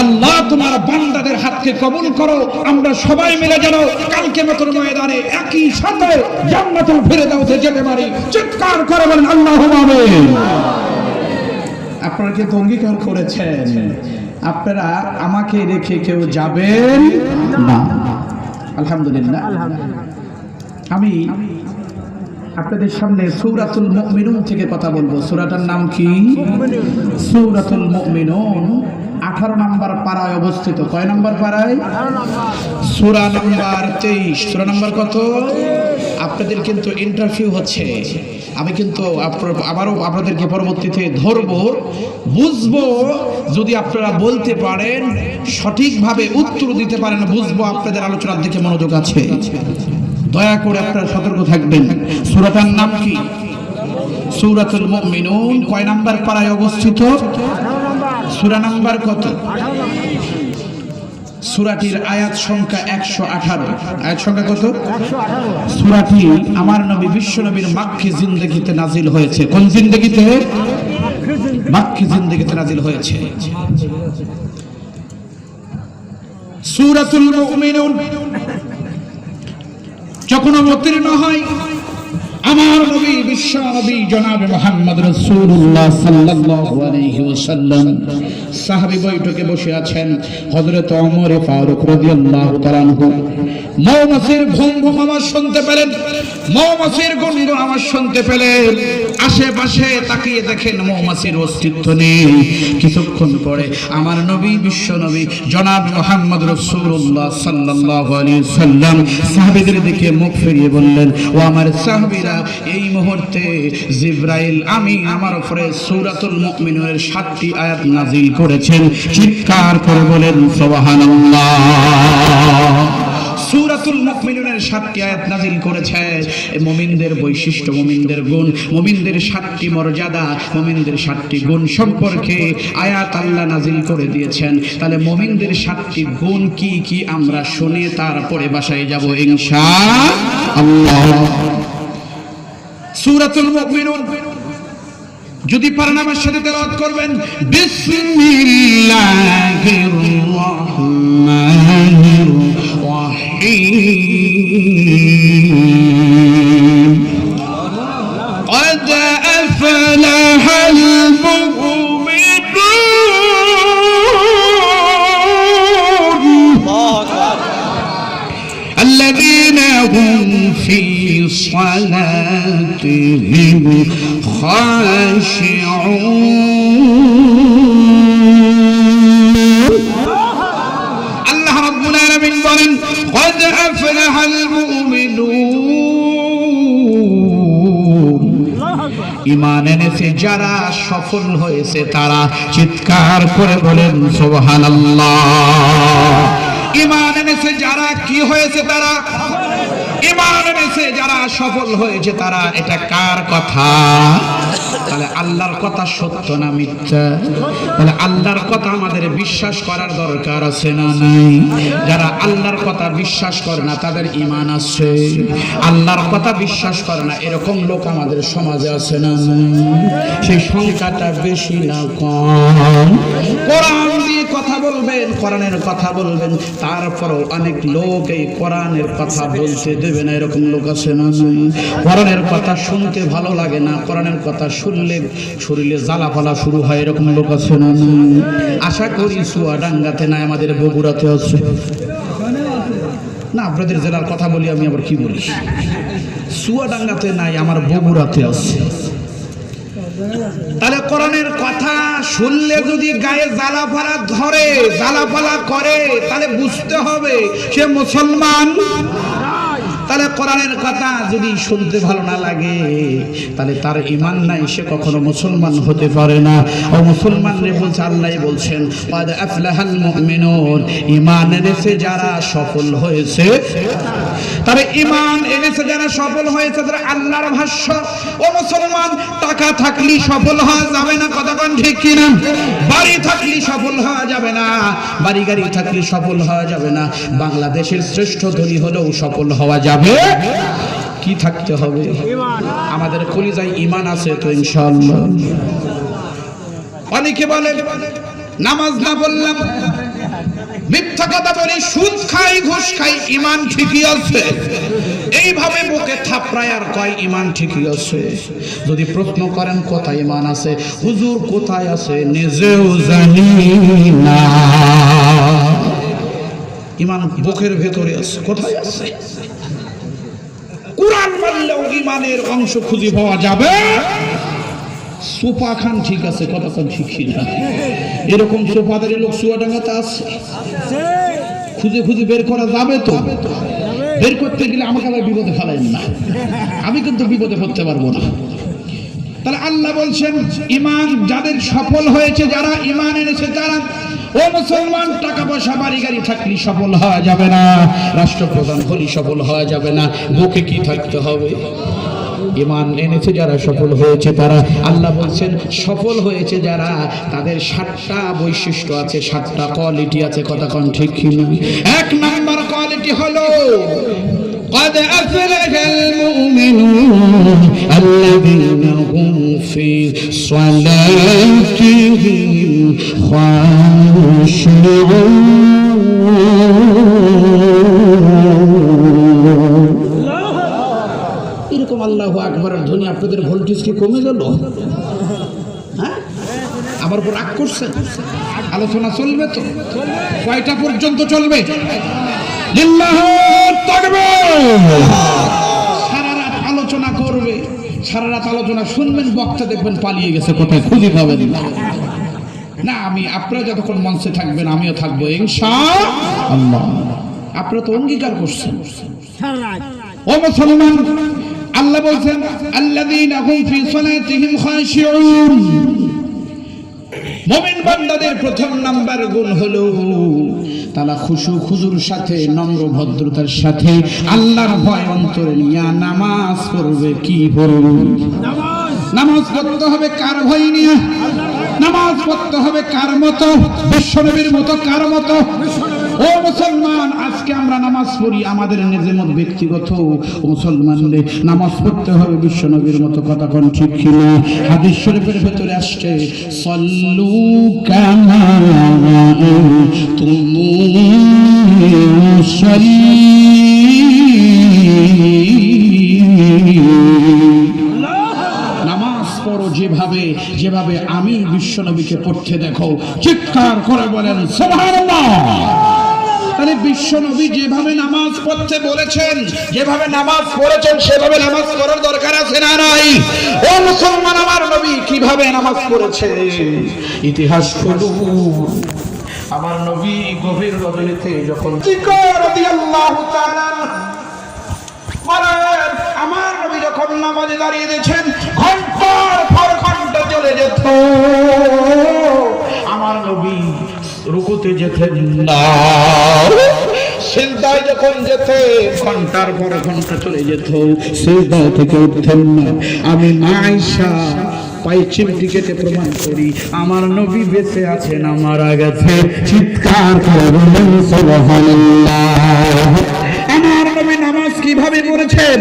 আল্লাহ তোমার বান্দাদের হাতকে কবুল করো। আমরা সবাই মিলে যেন কালকে মতন ময়দানে একই সাথে জান্নাতুল ফিরদাউসে যেতে পারি। চিৎকার করে বলেন আল্লাহুম্মা আমিন। আপনারা কিন্তু অঙ্গীকার করেছেন, আপনারা আমাকে রেখে কেউ যাবেন না। আলহামদুলিল্লাহ। আমি আপনাদের সামনে সূরাতুল মুমিনুন থেকে কথা বলবো। সূরাটার নাম কি? সূরাতুল মুমিনুন। 18 নম্বর পারায় অবস্থিত। কয় নম্বর পারায়? সূরা নাম্বার 23। সূরা নাম্বার কত? আপনাদের কিন্তু ইন্টারভিউ হচ্ছে, আমি কিন্তু আবারও আপনাদেরকে পরবর্তীতে ধরবো, বুঝবো। যদি আপনারা বলতে পারেন, সঠিকভাবে উত্তর দিতে পারেন, বুঝবো আপনাদের আলোচনার দিকে মনোযোগ আছে। দয়া করে আপনারা সতর্ক থাকবেন। সূরাটার নাম কি? সূরাতুল মুমিনুন। কয় নাম্বার পারায় অবস্থিত? সূরা নাম্বার কত? সূরাটির আয়াত সংখ্যা 118। আয়াত সংখ্যা কত? 118। সূরাটি আমার নবী বিশ্ব নবীর মাক্কি জিন্দেগিতে নাজিল হয়েছে। কোন জিন্দেগিতে? মাক্কি জিন্দেগিতে নাজিল হয়েছে। সূরাতুল মুমিনুন যখন অবতীর্ণ হয়, আমার নবী বিশ্ব নবী জনাবে মুহাম্মদ রাসূলুল্লাহ সাল্লাল্লাহু আলাইহি ওয়াসাল্লাম সাহাবী বৈঠকে বসে আছেন। হযরত ওমর ফারুক রাদিয়াল্লাহু তাআলা আনহু মৌমাছির ঘুমঘুম আওয়াজ শুনতে পেলেন, মৌমাছির গুনগুন আওয়াজ শুনতে পেলেন। আশেপাশে তাকিয়ে দেখেন মৌমাছির অস্তিত্ব নেই। কিছুক্ষণ পরে আমার নবী বিশ্ব নবী জনাব মুহাম্মদ রাসূলুল্লাহ সাল্লাল্লাহু আলাইহি ওয়াসাল্লাম সাহাবীদের দিকে মুখ ফিরিয়ে বললেন, ও আমার সাহাবীরা, এই মুহূর্তে জিবরাইল আমি আমার উপরে সূরাতুল মুমিনুনের 7টি আয়াত নাযিল করেছেন। চিৎকার করে বলেন সুবহানাল্লাহ, সূরাতুল মুমিনুনের 7টি আয়াত নাযিল করেছে মুমিনদের বৈশিষ্ট্য, মুমিনদের গুণ, মুমিনদের 7টি মর্যাদা, মুমিনদের 7টি গুণ সম্পর্কে আয়াত আল্লাহ নাযিল করে দিয়েছেন। তাহলে মুমিনদের 7টি গুণ কি কি আমরা শুনে তারপরে বাসায় যাব ইনশাআল্লাহ। সূরাতুল মুমিনুন যদি পারেন আমার সাথে তেলাওয়াত করবেন, বিসমিল্লাহির রহমানির রহিম। قد أفلح المؤمنون الذين هم في صلاتهم خاشعون। الله رب العالمين বলেন قد أفلح المؤمنون। ঈমান এনেছে যারা সফল হয়েছে তারা চিৎকার করে বলেন সুবহানাল্লাহ। ঈমান এনেছে যারা কি হয়েছে তারা, ঈমান এনেছে যারা সফল হয়েছে তারা। এটা কার কথা? তাহলে আল্লাহর কথা সত্য না মিথ্যা? তাহলে আল্লাহর কথা আমাদের বিশ্বাস করার দরকার আছে না নাই? যারা আল্লাহর কথা বিশ্বাস করে না তাদের ঈমান আছে, আল্লাহর কথা বিশ্বাস করে না এরকম লোক আমাদের সমাজে আছে না নাই? সেই সংখ্যাটা বেশি না কম? কোরআন দিয়ে কথা বলবেন, কোরআনের কথা বলবেন, তারপরও অনেক লোক এই কোরআনের কথা বলতে দেবে না, এরকম লোক আছে না নাই? কোরআনের কথা শুনতে ভালো লাগে না, কোরআনের কথা শুনলে শরীরে জ্বালাপালা শুরু হয়, এরকম লোক আছে না নাই? আশা করি চুয়াডাঙ্গাতে নাই, আমাদের বগুড়াতে আছে না। আপনাদের জেলার কথা বলি আমি, আবার কি বলি, চুয়াডাঙ্গাতে নাই, আমার বগুড়াতে আছে। তাহলে কোরআনের কথা শুনলে যদি গায়ে জ্বালাপালা ধরে, জ্বালাপালা করে, তাহলে বুঝতে হবে সে মুসলমান। তাহলে কোরআনের কথা যদি শুনতে ভালো না লাগে তাহলে তার ঈমান নাই, সে কখনো মুসলমান হতে পারে না। ও মুসলমান রে বলছে, আল্লাহ বলছেন ক্বাদ আফলাহাল মুমিনুন, ঈমান এনেছে যারা সফল হয়েছে। তাহলে ঈমান এনেছে যারা সফল হয়েছে তারা আল্লাহর ভাষ্য। ও মুসলমান, টাকা থাকলে সফল হওয়া যাবে না, কথা কোন ঠিক কিনা? বাড়ি থাকলে সফল হওয়া যাবে না, বাড়ি গাড়ি থাকলে সফল হওয়া যাবে না। বাংলাদেশের শ্রেষ্ঠ ধনী হলেও সফল হওয়া যাবে কি থাকতে হবে? আমাদের কলিজায় ঈমান আছে তো ইনশাআল্লাহ। অনেকে বলে নামাজ না বললাম, মিথ্যা কথা বলি, সুদ খাই, ঘুষ খাই, ঈমান ঠিকই আছে। এইভাবে বুকে থাপড়ায় আর কয় ঈমান ঠিকই আছে। যদি প্রশ্ন করেন কোথায় ঈমান আছে, হুজুর কোথায় আছে নিজেও জানি না। ঈমান বুকের ভেতরে আছে। কোথায় আছে? কুরআন মানলেও ঈমানের অংশ খুঁজে পাওয়া যাবে। সোফা খান ঠিক আছে, কথা কোন ঠিক না? এরকম সোফাদারি লোক চুয়াডাঙ্গাতে আছে, খুঁজে খুঁজে বের করা যাবে তো? বের করতে গেলে আমাকে আবার বিপদে ফেলাইন না, আমি কিন্তু বিপদে পড়তে পারবো না। তাহলে আল্লাহ বলছেন ঈমান যাদের সফল হয়েছে, যারা ঈমান এনেছে তারা। ও মুসলমান, টাকা পয়সা বাড়ি গাড়ি থাকলে সফল হওয়া যাবে না, রাষ্ট্রপ্রধান হলে সফল হওয়া যাবে না। বুকে কি থাকতে হবে? ঈমান এনেছে যারা সফল হয়েছে তারা। আল্লাহ বলছেন সফল হয়েছে যারা, তাদের 7টা বৈশিষ্ট্য আছে, 7টা কোয়ালিটি আছে, কথা কোন ঠিক কিনা? 1 নাম্বার কোয়ালিটি হলো قد أفلح المؤمنون الذين هم في صلاتهم خاشعون। এরকম আল্লাহু আকবারের ধ্বনি আপনাদের ভোল্টেজ কি কমে গেল? হ্যাঁ, আমার উপর রাগ করছেন? আলোচনা চলবে তো? কয়টা পর্যন্ত চলবে? সারা রাত আলোচনা করবে, সারা রাত আলোচনা শুনবেন, বক্তা দেখবেন পালিয়ে গেছে, কোথায় খুঁজে পাবেন না। না, আমি আপনারা যতক্ষণ মঞ্চে থাকবেন আমিও থাকবো ইনশাআল্লাহ। আপনারা তো অঙ্গীকার করছেন। ও মুসলমান, আল্লাহ বলছেন আল্লাযীনা হুম ফি সালাতিহিম খাশিউন, মুমিন বান্দাদের প্রথম নাম্বার গুণ হলো তারা খুশু খুজুর সাথে নম্র ভদ্রতার সাথে আল্লাহর ভয় অন্তরে নিয়ে নামাজ পড়বে। কি পড়বে? নামাজ পড়তে হবে কার ভয় নিয়ে? নামাজ পড়তে হবে কার মতো? বিশ্বনবীর মতো। কার মতো? ও মুসলমান, আজকে আমরা নামাজ পড়ি আমাদের নিজের মত ব্যক্তিগত। মুসলমানদের নামাজ পড়তে হবে বিশ্বনবীর মতো। কথা কোন ঠিক কি না? হাদিস শরীফের ভেতরে আসছে সল্লু কামা রাআইতুমুনি নামাজ পড়ো যেভাবে যেভাবে আমি বিশ্বনবীকে পড়তে দেখো। চিৎকার করে বলেন সুবহানাল্লাহ। তাহলে বিশ্বনবী যেভাবে নামাজ পড়তে বলেছেন, যেভাবে নামাজ পড়েছেন সেভাবে নামাজ পড়ার দরকার আছে না নাই? ও মুসলমান, আমার নবী কিভাবে নামাজ পড়েছে ইতিহাস খুলুন। আমার নবী গভীর রজনীতে যখন রাদিয়াল্লাহু তাআলা বলেন, আমার নবী যখন নামাজে দাঁড়িয়ে দিয়েছেন ঘন্টার পর ঘন্টা চলে যেত। আমার নবী রুকুতে যেতেন না, সিজদায় যখন যেতে ঘন্টার পর ঘন্টা চলে যেত, সিজদা থেকে উঠতেন না। আমি আয়েশা পায়ে চিমটি কেটে প্রমাণ করি আমার নবী বেঁচে আছে না মারা গেছে। চিৎকার করে বলেন সুবহানাল্লাহ। আমার নবী নামাজ কিভাবে পড়েছেন?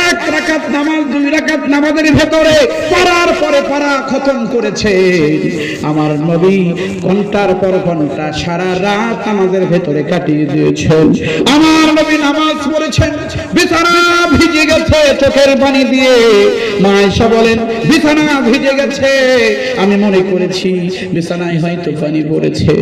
এক রাকাত নামাজ, দুই রাকাত নামাজের ভেতরে পারার পরে পারা খতম করেছে। আমার নবী ঘন্টার পর ঘন্টা সারা রাত নামাজের ভেতরে কাটিয়ে দিয়েছেন। আমার নবী নামাজ পড়েছেন, বিছানা ভিজে গেছে চোখের পানি দিয়ে। মা আয়েশা বলেন বিছানা ভিজে গেছে, আমি মনে করেছি বিছানায় হয়তো পানি পড়েছে।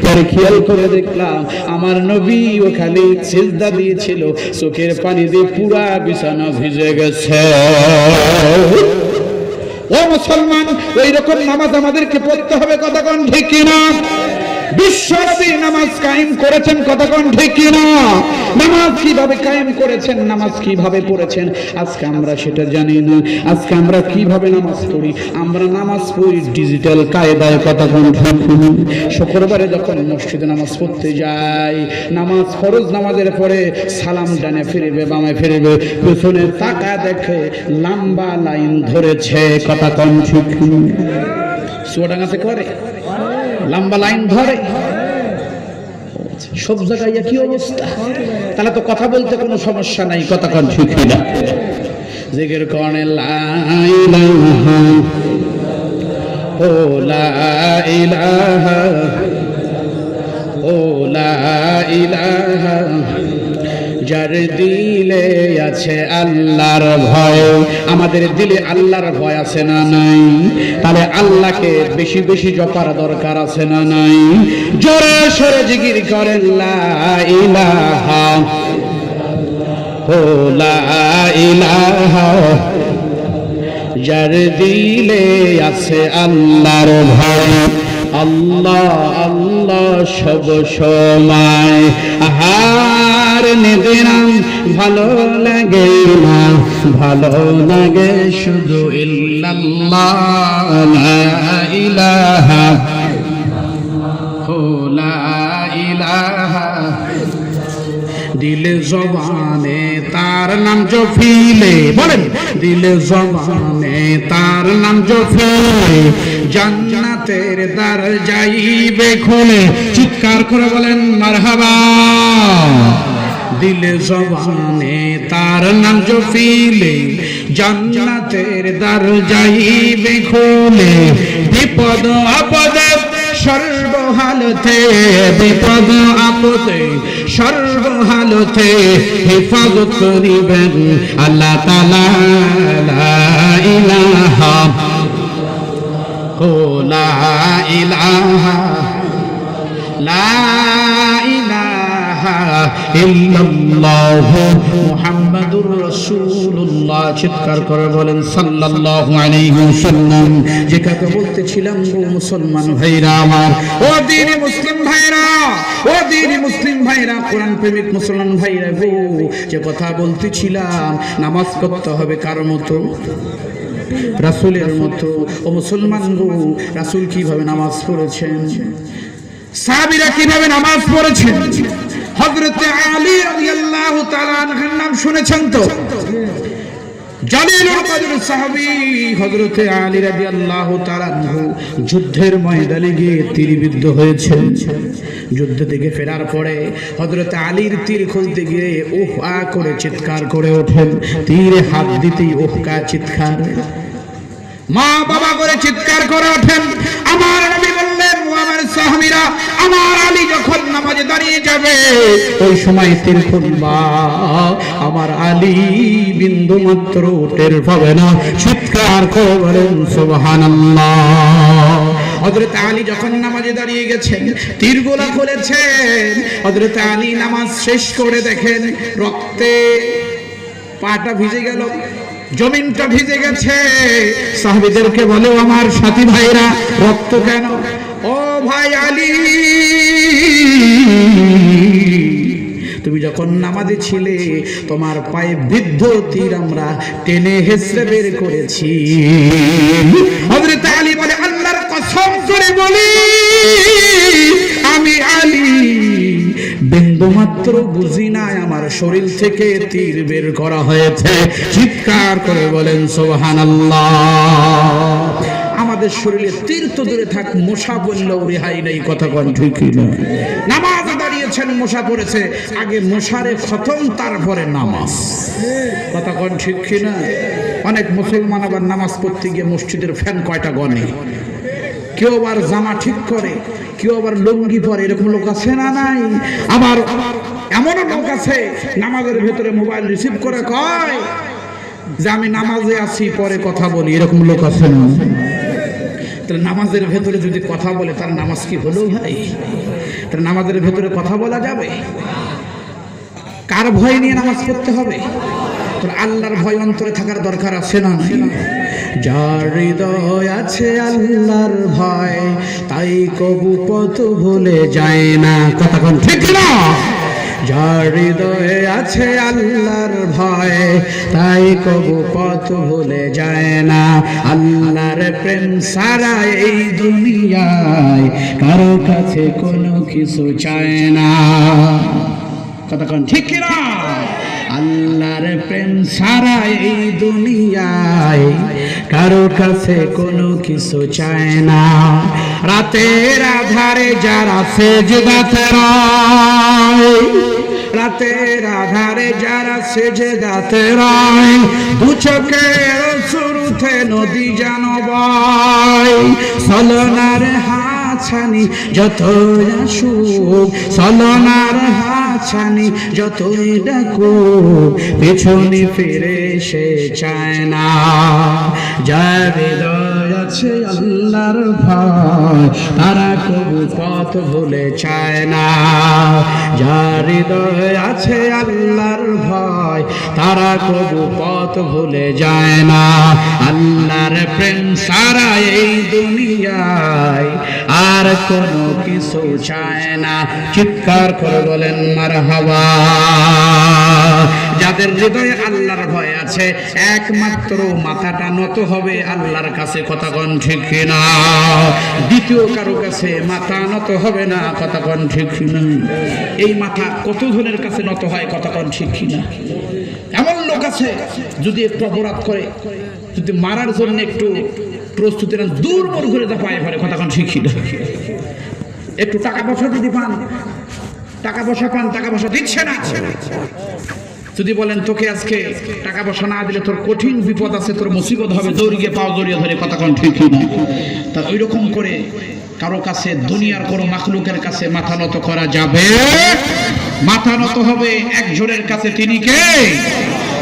পরে খেয়াল করে দেখলাম আমার নবী ও খালি সিজদা দিয়েছিল, চোখের পানি দিয়ে পুরা বিছানা ভিজে গেছে। ও মুসলমান, ওই রকম নামাজ আমাদেরকে পড়তে হবে। কথা কোন ঠিক কিনা? বিশ্বনবী নামাজ কায়েম করেছেন। কথা কোন ঠিক কিনা? নামাজ কিভাবে কায়েম করেছেন, নামাজ কিভাবে পড়েছেন আজকে আমরা সেটা জানি না। আজকে আমরা কিভাবে নামাজ পড়ি? আমরা নামাজ পড়ি ডিজিটাল কায়দায়। কথা কোন ঠিক কিনা? শুক্রবারে যখন মসজিদে নামাজ পড়তে যাই, নামাজ ফরজ নামাজের পরে সালাম ডানে ফিরবে বামে ফিরবে, পেছনে তাকা দেখে লম্বা লাইন ধরেছে। কথা কোন ঠিক কিনা? চুয়াডাঙ্গাতে করে লম্বা লাইন ধরে, সব জায়গায় একই অবস্থা। তাহলে তো কথা বলতে কোনো সমস্যা নাই। কথা কোন ঠিক কিনা? জিকির করে লা ইলাহা ও লা ইলাহা ও লা ইলাহা, যার দিলে আছে আল্লাহর ভয়। আমাদের দিলে আল্লাহর ভয় আছে না নাই? তাহলে আল্লাহকে বেশি বেশি জপার দরকার আছে না নাই? জোরে সরে জিকির করেন লা ইলাহা ও লা ইলাহা, যার দিলে আছে আল্লাহর ভয়। আল্লাহ আল্লাহ সব সময় আহার নিদিনাম, ভালো লাগে না ভালো লাগে শুধু ইল্লাল্লাহ লা ইলাহা ও লা ইলাহা। দিলে জবানে তার নাম জপিলে, বলেন দিলে জবানে তার নাম জপিলে জান্নাতের দ্বার যাইবে খুলে। চিৎকার করে বলেন মারহাবা। দিলে জবানে তার নাম জপিলে জান্নাতের দ্বার যাইবে খুলে। বিপদ আপদে সর্বহালতে, বিপদ আপদে সর্বহালতে হেফাজত করিবেন আল্লাহ তাআলা। লা ইলাহা ও লা ইলাহা লা ইলাহা ইল্লাল্লাহ মুহাম্মাদুর রাসূলুল্লাহ। চিৎকার করে বলেন সাল্লাল্লাহু আলাইহি ওয়াসাল্লাম। যে কথা বলতেছিলাম গো মুসলমান ভাইরা আমার, ও দ্বীনি মুসলিম ভাইরা, ও দ্বীনি মুসলিম ভাইরা, কোরআন প্রেমিক মুসলমান ভাইরা গো, যে কথা বলতেছিলাম নামাজ পড়তে হবে কার মতো? রাসূলের মতো। ও মুসলমান গো, রাসূল কিভাবে নামাজ পড়েছেন, সাহাবীরা কিভাবে নামাজ পড়েছেন? হযরত আলী রাদিয়াল্লাহু তাআলা আনহুর নাম শুনেছেন তো? জালিলুল কদর সাহাবী হযরত আলী রাদিয়াল্লাহু তাআলা আনহু যুদ্ধের ময়দানে গিয়ে তীরবিদ্ধ হয়েছেন। যুদ্ধ থেকে ফেরার পরে হযরত আলীর তীর খুলতে গিয়ে ওহ আ করে চিৎকার করে ওঠেন। তীরে হাত দিতেই ওহকা চিৎকার, মা বাবা করে চিৎকার করে ওঠেন। আমার নবী বললেন, ও আমার সাহাবীরা, আমার আলী যখন নামাজে দাঁড়িয়ে যাবে ওই সময় তীর খুলবা, আমার আলী বিন্দু মাত্র টের পাবে না। চিৎকার করে বলেন সুবহানাল্লাহ। হযরত আলী যখন নামাজে দাঁড়িয়ে গেছেন, তীরগুলা খুলেছেন। হযরত আলী নামাজ শেষ করে দেখেন রক্তে পাটা ভিজে গেল, জমিনটা ভিজে গেছে। সাহাবীদেরকে বলে, আমার সাথী ভাইরা, রক্ত কেন? ও ভাই আলী, তুমি যখন নামাজে ছিলে তোমার পায়ে বিদ্ধ তীর আমরা টেনে হেসড়ে বের করেছি। হযরত আলী বলে, আল্লাহর কসম করে বলি, আমি আলী বিন্দু মাত্র বুঝি নাই আমার শরীর থেকে তীর বের করা হয়েছে। চিৎকার করে বলেন সুবহানাল্লাহ। আমাদের শরীরে তীর তো দূরে থাক, মশা বললেও রেহাই নেই, কথা কোন ঠিক না? নামাজ দাঁড়িয়েছেন, মশা পড়েছে, আগে মশারে খতম তারপরে নামাজ, কথা কোন ঠিক না? অনেক মুসলমান আবার নামাজ পড়তে গিয়ে মসজিদের ফ্যান কয়টা গনে, কেউ আবার জামা ঠিক করে, কেউ আবার লুঙ্গি পরে, এরকম লোক আছে না নাই? আবার এমন লোক আছে নামাজের ভেতরে মোবাইল রিসিভ করে কয় যে আমি নামাজে আছি পরে কথা বলি, এরকম লোক আছে না? তাহলে নামাজের ভেতরে যদি কথা বলে তার নামাজ কি হলো ভাই? তাহলে নামাজের ভেতরে কথা বলা যাবে? কার ভয় নিয়ে নামাজ পড়তে হবে? তাহলে আল্লাহর ভয় অন্তরে থাকার দরকার আছে না? যার হৃদয় আছে আল্লাহর ভয়, তাই কবু পথ ভুলে যায় না, কথা কোন ঠিক না? যার হৃদয়ে আছে আল্লাহর ভয়, তাই কবু পথ ভুলে যায় না। আল্লাহর প্রেম সারা এই দুনিয়ায় কারো কাছে কোনো কিছু চায় না, কথা কোন ঠিক না? আল্লাহর প্রেম সারা এই দুনিয়ায় কারো কাছে কোনো কিছু চায় না। রাতের আধারে যারা সেজদাতে রয়, রাতের আধারে যারা সেজদাতে রয়, দু চোখের শুরুতে নদী যেন বয়। ছলনার হাছানি যতই আসুক, ছলনার হাছানি যতই ডাকুক, পেছনে ফিরে সে চায় না। যার হৃদয় আছে আল্লাহর ভয়, তারা কবু পথ ভুলে চায় না। যার হৃদয় আছে আল্লাহর ভয়, তারা কবু পথ ভুলে যায় না। আল্লাহর প্রেম সারা এই দুনিয়ায় আর কোনো কিছু চায় না। চিৎকার করে বলেন মারহাবা। যাদের হৃদয়ে আল্লাহর ভয় আছে একমাত্র মাথাটা নত হবে আল্লাহর কাছে, কথা কোন ঠিক না? দ্বিতীয় কারো কাছে মাথা নত হবে না, কথা কোন ঠিক না? এই মাথা কত জনের কাছে নত হয়, কথা কোন ঠিক না? এমন লোক আছে যদি একটু অপরাধ করে, যদি মারার জন্য একটু প্রস্তুতি নেন, দূর মন ঘুরে পায়ে পড়ে, কথা কোন ঠিক না? একটু টাকা পয়সা যদি পান, টাকা পয়সা পান, টাকা পয়সা দিচ্ছে না, যদি বলেন তোকে আজকে টাকা পয়সা না দিলে তোর কঠিন বিপদ আছে, তোর মুসিবত হবে, দৌড়ে গিয়ে পাও জড়িয়ে ধরে, কথা কোন ঠিক না? তা ওই রকম করে কারো কাছে, দুনিয়ার কোনো মাখলুকের কাছে মাথা নত করা যাবে? মাথা নত হবে একজনের কাছে, তিনি কে?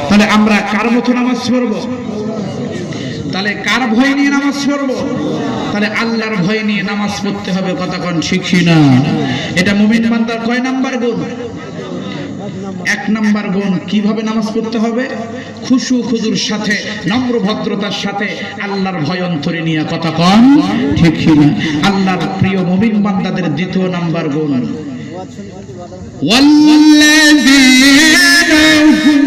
তাহলে আমরা কার মতো নামাজ পড়ব? তাহলে কার ভয় নিয়ে নামাজ পড়ব? তাহলে আল্লাহর ভয় নিয়ে নামাজ পড়তে হবে, কথা কোন ঠিক না? এটা মুমিন বান্দার কয় নাম্বার গুণ? 1 নাম্বার গুণ। কিভাবে নামাজ পড়তে হবে? খুশু খুজুর সাথে, নম্র ভদ্রতার সাথে, আল্লাহর ভয় অন্তরে নিয়ে, কথা কোন ঠিক না? আল্লাহর প্রিয় মুমিন বান্দাদের 2 নাম্বার গুণ, ওয়াল্লাযীনা হুম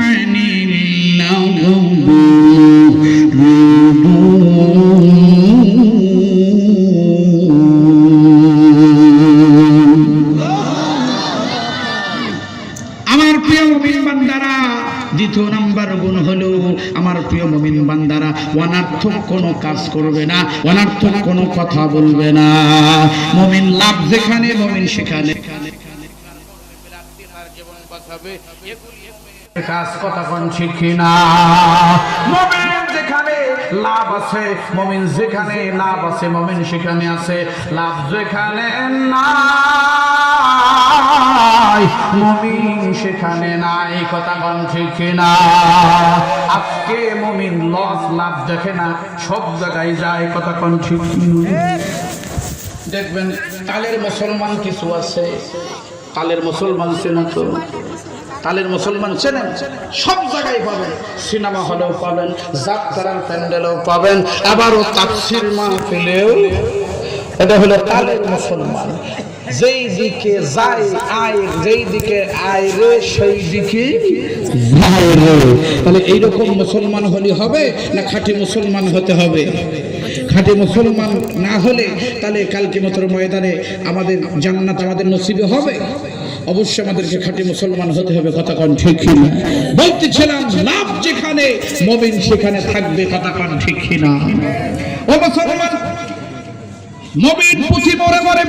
আনিল লাগুবি অনর্থক কোনো কাজ করবে না, অনর্থক কোনো কথা বলবে না। মুমিন লাভ যেখানে মুমিন সেখানে কাজ কথা কোন শিখি না। মুমিন যেখানে লাভ আছে, মুমিন যেখানে লাভ আছে, মুমিন সেখানে আছে। লাভ যেখানে নাই, মুমিন সেখানে নাই, কথা কোন শিখি না। আজকে মুমিন লস লাভ দেখে না, সব জায়গায় যায়, কথা কোন শিখি না। দেখবেন কালের মুসলমান কিছু আছে, কালের মুসলমান চেনা তো, কালের মুসলমান চেনেন, সব জায়গায় পাবেন, সিনেমা হলেও পাবেন, যাত্রার প্যান্ডেলেও পাবেন, আবারও তাফসীর মাহফিলেও। এটা হলো কালের মুসলমান। যেই দিকে যায় আয়, যেই দিকে আয় রে সেই দিকে যায় রে। তাহলে এইরকম মুসলমান হলে হবে না খাঁটি মুসলমান হতে হবে? খাঁটি মুসলমান না হলে তাহলে কাল কিয়ামতের ময়দানে আমাদের জান্নাত আমাদের নসিবে হবে? অবশ্যই আমাদেরকে খাঁটি মুসলমান হতে হবে, কথা কোন ঠিক কিনা? বলতেছিলাম লাভ যেখানে মুমিন সেখানে থাকবে, কথা কোন ঠিক কিনা? ও মুসলমান, মুমিন পুঁথি পড়ে পড়ে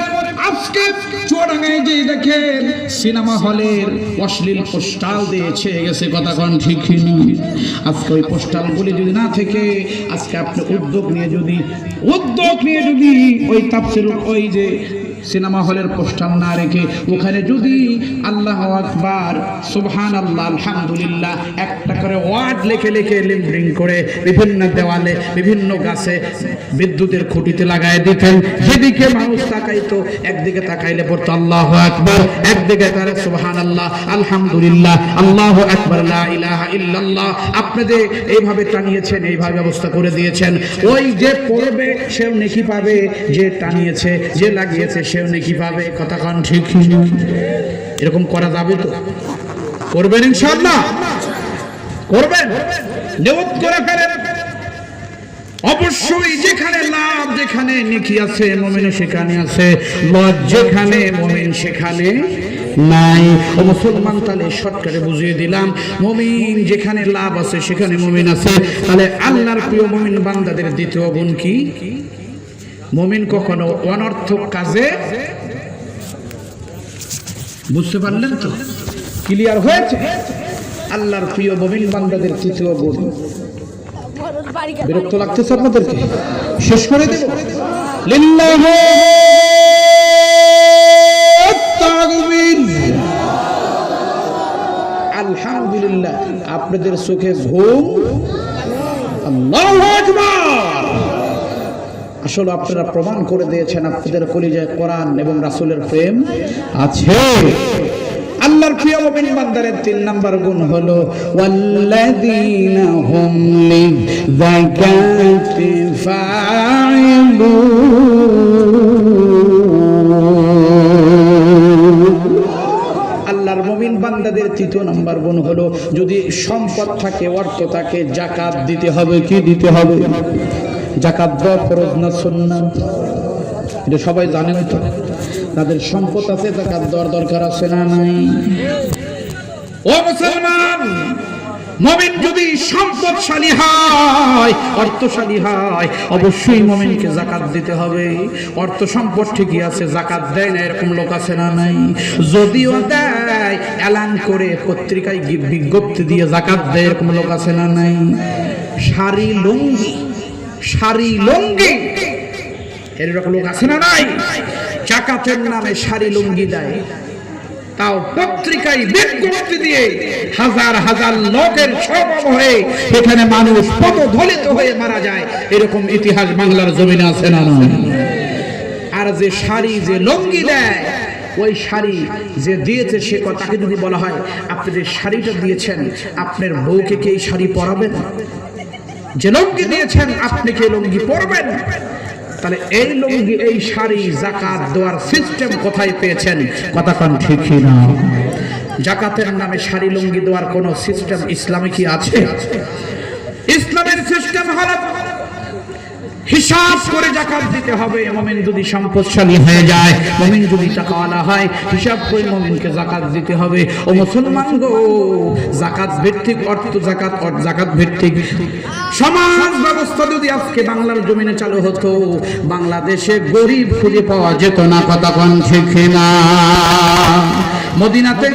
আজকে চুয়াডাঙ্গায় যে দেখেন সিনেমা হলের অশ্লীল পোস্টাল দিয়েছে গেছে, কথা কোন ঠিক কিনা? আজকে ওই পোস্টালগুলি যদি না থেকে আজকে আপনি উদ্যোগ নিয়ে যদি ওই তাফসীর ওই যে সিনেমা হলের পোস্টার না রেখে ওখানে যদি আল্লাহু আকবার, সুবহানাল্লাহ, আলহামদুলিল্লাহ একটা করে ওয়ার্ড লিখে লিখে লিম্বরিং করে বিভিন্ন দেওয়ালে বিভিন্ন গাছে বিদ্যুতের খুঁটিতে লাগায় দিতেন, যেদিকে মানুষ তাকাইতো একদিকে তাকাইলে পড়তো আল্লাহু আকবার, একদিকে তারা সুবহানাল্লাহ, আলহামদুলিল্লাহ, আল্লাহু আকবার, লা ইলাহা ইল্লাল্লাহ। আপনাদের এইভাবে টানিয়েছেন, এইভাবে ব্যবস্থা করে দিয়েছেন। ওই যে পড়বে সেও নেকি পাবে, যে টানিয়েছে, যে লাগিয়েছে সেও নেকি পাবে, কথা কোন ঠিক না? এরকম করা যাবে তো? করবেন ইনশাআল্লাহ? করবেন? নিয়ত করে ফেলেন। অবশ্যই যেখানে লাভ, যেখানে নেকি আছে মুমিন সেখানে আছে, লজ যেখানে মুমিন সেখানে নাই। ও মুসলমান, তাহলে শর্টকাটে বুঝিয়ে দিলাম, মুমিন যেখানে লাভ আছে সেখানে মুমিন আছে। তাহলে আল্লাহর প্রিয় মুমিন বান্দাদের দ্বিতীয় গুণ কি? মুমিন কখনো অনর্থক কাজে, বুঝতে পারলেন তো? ক্লিয়ার হয়েছে? আল্লাহর প্রিয় মুমিন বান্দাদের তৃতীয় গুণ। বিরক্ত লাগতেছে আপনাদেরকে? শেষ করে দেব। লিল্লাহু তাকবীর, আলহামদুলিল্লাহ। আপনাদের চোখে ঘুম, আল্লাহু আকবার। আসলে আপনারা প্রমাণ করে দিয়েছেন আপনাদের কলিজায় কোরআন এবং রাসূলের প্রেম আছে। আল্লাহর প্রিয় মুমিন বান্দাদের 3 নাম্বার গুণ হলো ওয়াল্লাযীনা হুম লিযাকাতি ফাঈলুন। আল্লাহর মুমিন বান্দাদের 3 নাম্বার গুণ হলো যদি সম্পদ থাকে, অর্থ থাকে, যাকাত দিতে হবে। কি দিতে হবে? যাকাত দেওয়া ফরজ না সুন্নাত? এটা সবাই জানেন তো? তাদের সম্পদ আছে, যাকাত দেওয়ার দরকার আছে না নাই? ও মুসলমান, মুমিন যদি সম্পদশালী হয়, অর্থশালী হয়, অবশ্যই মুমিনকে যাকাত দিতে হবে। অর্থ সম্পদ ঠিকই আছে, যাকাত দেয় না এরকম লোক আছে না নাই? যদিও দেয়, এলান করে পত্রিকায় বিজ্ঞপ্তি দিয়ে যাকাত দেয় এরকম লোক আছে না নাই? শাড়ি লুঙ্গি এরকম লোক আছে না নাই? যাকাতের নামে শাড়ি লুঙ্গি দেয়, তাও পত্রিকায় বিজ্ঞপ্তি দিয়ে হাজার হাজার লোকের সমাগম হয়ে এখানে মানুষ পদদলিত হয়ে মারা যায়, এরকম ইতিহাস বাংলার জমিনে আছে না নাই? আর যে শাড়ি, যে লুঙ্গি দেয়, ওই শাড়ি যে দিয়েছে সে কথাকে যদি বলা হয় আপনি যে শাড়িটা দিয়েছেন আপনার বউকে কি এই শাড়ি পরাবেন? যে লুঙ্গি দিয়েছেন আপনি কি লুঙ্গি পরবেন? তাহলে এই লুঙ্গি, এই শাড়ি যাকাত দেওয়ার সিস্টেম কোথায় পেয়েছেন? কথা কোন ঠিক না? যাকাতের নামে শাড়ি লুঙ্গি দেওয়ার কোন সিস্টেম ইসলামে কি আছে? ইসলামের সিস্টেম হলো হিসাব করে যাকাত দিতে হবে। মুমিন যদি সম্পদশালী হয়ে যায়, মুমিন যদি টাকাওয়ালা হয়, হিসাব করে মুমিনকে যাকাত দিতে হবে। ও মুসলমান গো, যাকাত ভিত্তিক অর্থ, যাকাত ভিত্তিক সমাজ ব্যবস্থা যদি আজকে বাংলার জমিনে চালু হতো, বাংলাদেশে গরিব খুঁজে পাওয়া যেত না। কথা কোন ঠিক না? মদিনাতে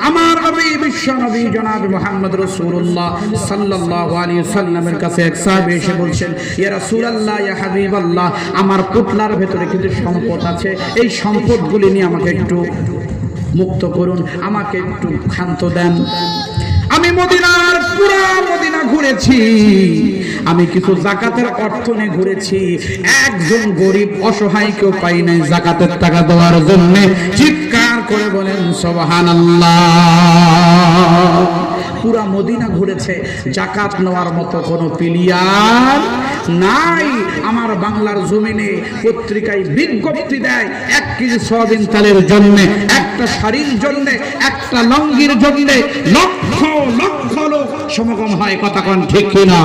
আমার নবী, বিশ্ব নবী জনাব মুহাম্মদ রাসূলুল্লাহ সাল্লাল্লাহু আলাইহি সাল্লামের কাছে এক সাহাবী এসে বলছেন, ইয়া রাসূলুল্লাহ, ইয়া হাবিবাল্লাহ, আমার পুতলার ভেতরে কিছু সম্পদ আছে, এই সম্পদগুলি নিয়ে আমাকে একটু মুক্ত করুন, আমাকে একটু ক্ষান্ত দেন। আমি মদিনার পুরো মদিনা ঘুরেছি, আমি কিছু যাকাতের অর্থ নিয়ে ঘুরেছি, একজন গরিব অসহায় কেউ পাই নাই যাকাতের টাকা দেওয়ার জন্য। চিৎকার করে বলেন সুবহানাল্লাহ। পুরা মদিনা ঘুরেছে, যাকাত নেওয়ার মতো কোনো প্লেয়ার নাই। আমার বাংলার জমিনে পত্রিকায় বিজ্ঞপ্তি দেয়, 1 কেজি সয়াবিন তেলের জন্য, একটা শাড়ির জন্য, একটা লঙ্গির জন্য লক্ষ লক্ষ লোক সমাগম হয়। কথা কোন ঠিক কিনা?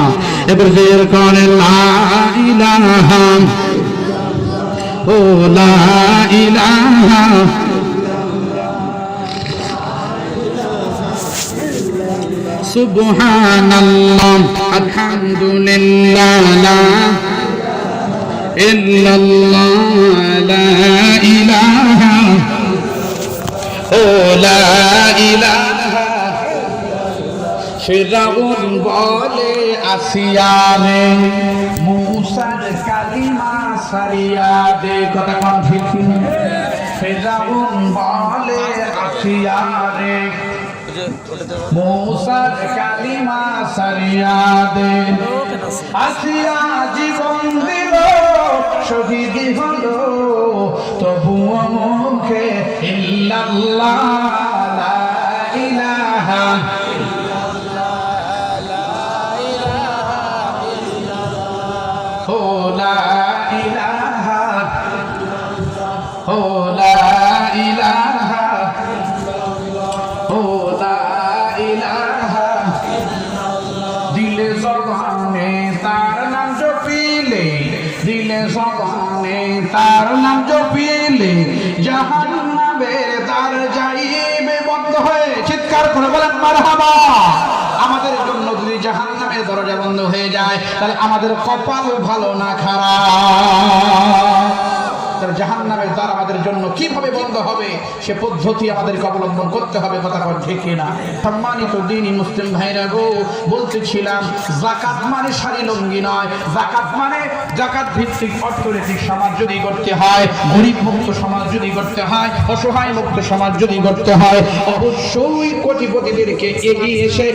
এবার যে কারণে লা ইলাহা ও লা ইলাহা সুবহানাল্লাহ আলহামদুলিল্লাহ লা ইল্লাল্লাহ লা ইলাহা ও লা ইলাহা। ফিরআউন বলে আসিয়া রে, মূসার কালিমা সারিয়া দে। কথা কোন ঠিক? ফিরআউন বলে আসিয়া রে, মূসার কালিমা সারিয়া দে। আসিয়া জীবন দিল, শহীদ হলো, তবুও মুখে ইল্লাল্লাহ লা ইলাহা ও লা ইলাহা ও লা ইলাহা ও লা ইলাহা। দিলে জবানে তার নাম জপিলে, দিলে জবানে তার নাম জপিলে, জাহান্নামের দ্বার যাইবে বন্ধ হয়ে। চিৎকার করে বলেন মারহাবা। আমাদের জন্য যদি জাহান্নামের দরজা বন্ধ হয়ে যায়, তাহলে আমাদের কপাল ভালো না খারাপ? জাহান্নামের দ্বার আমাদের জন্য কিভাবে বন্ধ হবে, সে পদ্ধতি আমাদেরকে অবলম্বন করতে হবে। কথা বল ঠিক কিনা? সম্মানিত দ্বীনি মুসলিম ভাইরা গো, বলতেছিলাম যাকাত মানে শাড়ি লুঙ্গি নয়। যাকাত মানে যাকাত ভিত্তিক অর্থনৈতিক সমাজ যদি করতে হয়, গরিব মুক্ত সমাজ যদি করতে হয়, অসহায় মুক্ত সমাজ যদি করতে হয়, অবশ্যই কোটিপতিদেরকে এগিয়ে এসে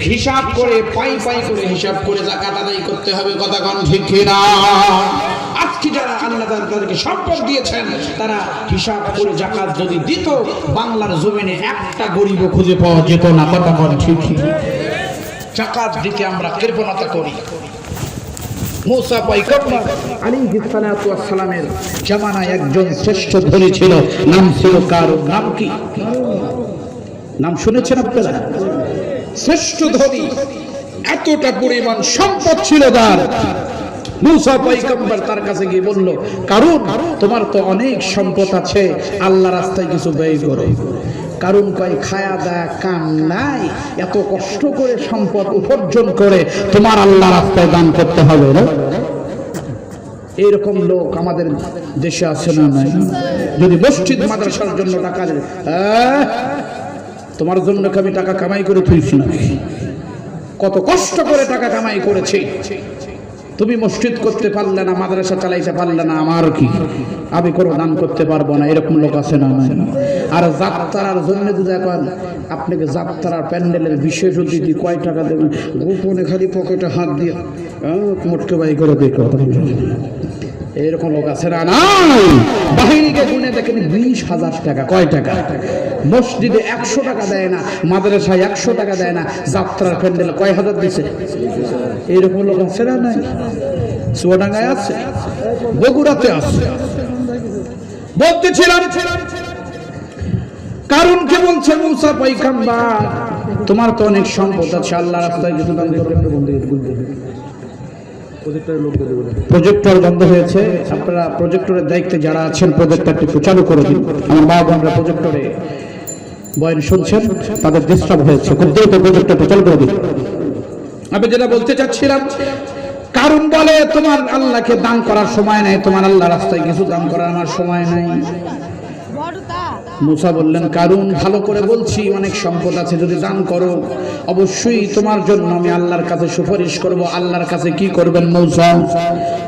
হিসাব করে, পাই পাই করে হিসাব করে যাকাত আদায় করতে হবে। কথা কোন ঠিক কিনা? আজকে যারা আল্লাহ তাদেরকে সম্পদ দিয়েছেন, তারা হিসাব করে যাকাত যদি দিত, বাংলার জমিনে একটা গরিবও খুঁজে পাওয়া যেত না। কথা কোন ঠিক? যাকাত দিতে আমরা কৃপণতা করি। মুসা পয়গম্বর আলাইহিস সালাতু ওয়াস সালামের জামানায় একজন শ্রেষ্ঠ ধনী ছিল, নাম ছিল কারুন। নাম কি? নাম শুনেছেন আপনারা? শ্রেষ্ঠ ধনী, এতটা পরিমাণ সম্পদ ছিল তার। মুসা পয়গম্বর তার কাছে গিয়ে বলল, কারুন, তোমার তো অনেক সম্পদ আছে, আল্লাহ রাস্তায় কিছু ব্যয় করো। কারুন কয়, খায়া দায়া কাম নাই, এত কষ্ট করে সম্পদ উপার্জন করে তোমার আল্লাহ রাস্তায় দান করতে হবে না? এইরকম লোক আমাদের দেশে আছে না নাই? যদি মসজিদ মাদ্রাসার জন্য টাকা দেয়, তোমার জন্য আমি টাকা কামাই করে তুলছি না, কত কষ্ট করে টাকা কামাই করেছি, তুমি মসজিদ করতে পারলে না, মাদ্রাসা চালাইতে পারলে না, আমার কি, আমি কোনো দান করতে পারবো না? এরকম লোক আছে না? আর যাত্রার জন্য যদি এখন আপনাকে যাত্রার প্যান্ডেলের বিশেষ অতিথি কয় টাকা দেবেন, গোপনে খালি পকেটে হাত দিয়ে মোটকে বাই করে দেখো, এরকম লোক আছে না? বাহিনীকে গুনে দেখেন 20,000 টাকা। কয় টাকা? মসজিদে 100 টাকা দেয় না, মাদ্রাসায় 100 টাকা দেয় না, যাত্রার প্যান্ডেল কয় হাজার দিছে? এইরকম লোক আছে না? নাই? চুয়াডাঙ্গায় আছে, বগুড়াতে আছে। বলতেছিলাম কারণ কে বলছে, মুসা পয়গম্বর তোমার তো অনেক সম্পদ আছে, আল্লাহ রাস্তায় কিছু দান করবে। প্রজেক্টর বন্ধ হয়েছে, আপনারা প্রজেক্টরের দায়িত্বে যারা আছেন প্রজেক্টরটি একটু চালু করে দিন। আমার মা বোনরা প্রজেক্টরে বয়ান শুনছেন, তাদের ডিস্টার্ব হয়েছে, খুব দ্রুত প্রজেক্টরটি চালু করে দিন। আমি যেটা বলতে চাচ্ছিলাম, কারণ বলে তোমার আল্লাহকে দান করার সময় নাই, তোমার আল্লাহ রাস্তায় কিছু দান করার আমার সময় নাই। মুসা বললেন, কারণ ভালো করে বলছি, অনেক সম্পদ আছে, যদি দান করো অবশ্যই তোমার জন্য আমি আল্লাহর কাছে সুপারিশ করব। আল্লাহর কাছে কি করবেন মুসা?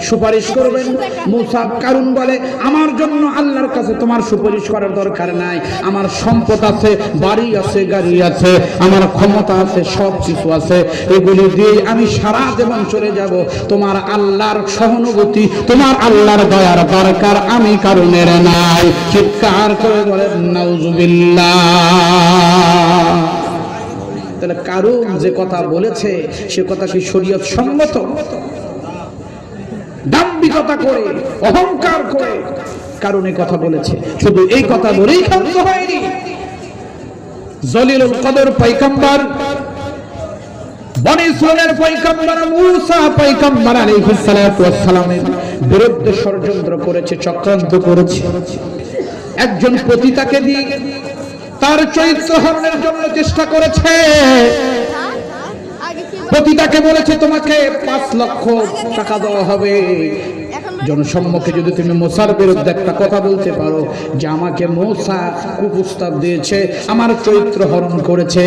সুপারিশ করবেন। মুসা কারণ বলে, আমার জন্য আল্লাহর কাছে তোমার সুপারিশ করার দরকার নাই, আমার সম্পদ আছে, বাড়ি আছে, গাড়ি আছে, আমার ক্ষমতা আছে, সব কিছু আছে, এগুলি দিয়ে আমি সারা জীবন চলে যাব। তোমার আল্লাহর সহানুভূতি, তোমার আল্লাহর দয়ার দরকার আমি কারণের নাই। চিৎকার করে বলেন নাউজুবিল্লাহ। তাহলে কারণ যে কথা বলেছে সে কথা কি শরীয়ত সম্মত? দাম্ভিকতা করে, অহংকার করে কারণে কথা বলেছে। শুধু এই কথা বলেই ক্ষান্ত হয়নি। জলিলুল কদর পয়গম্বর, বনি ইসরাইলের পয়গম্বর মুসা পয়গম্বর আলাইহিস সালাতু ওয়াস সালামের বিরুদ্ধে ষড়যন্ত্র করেছে, চক্রান্ত করেছে। একজন পতিতাকে দিয়ে তার চরিত্র হরণের জন্য চেষ্টা করেছে। পতিতাকে বলেছে তোমাকে 5 লক্ষ টাকা দেওয়া হবে জনসম্মুখে যদি তুমি মুসার বিরুদ্ধে একটা কথা বলতে পারো যে আমাকে মুসা কুপ্রস্তাব দিয়েছে, আমার চরিত্র হরণ করেছে।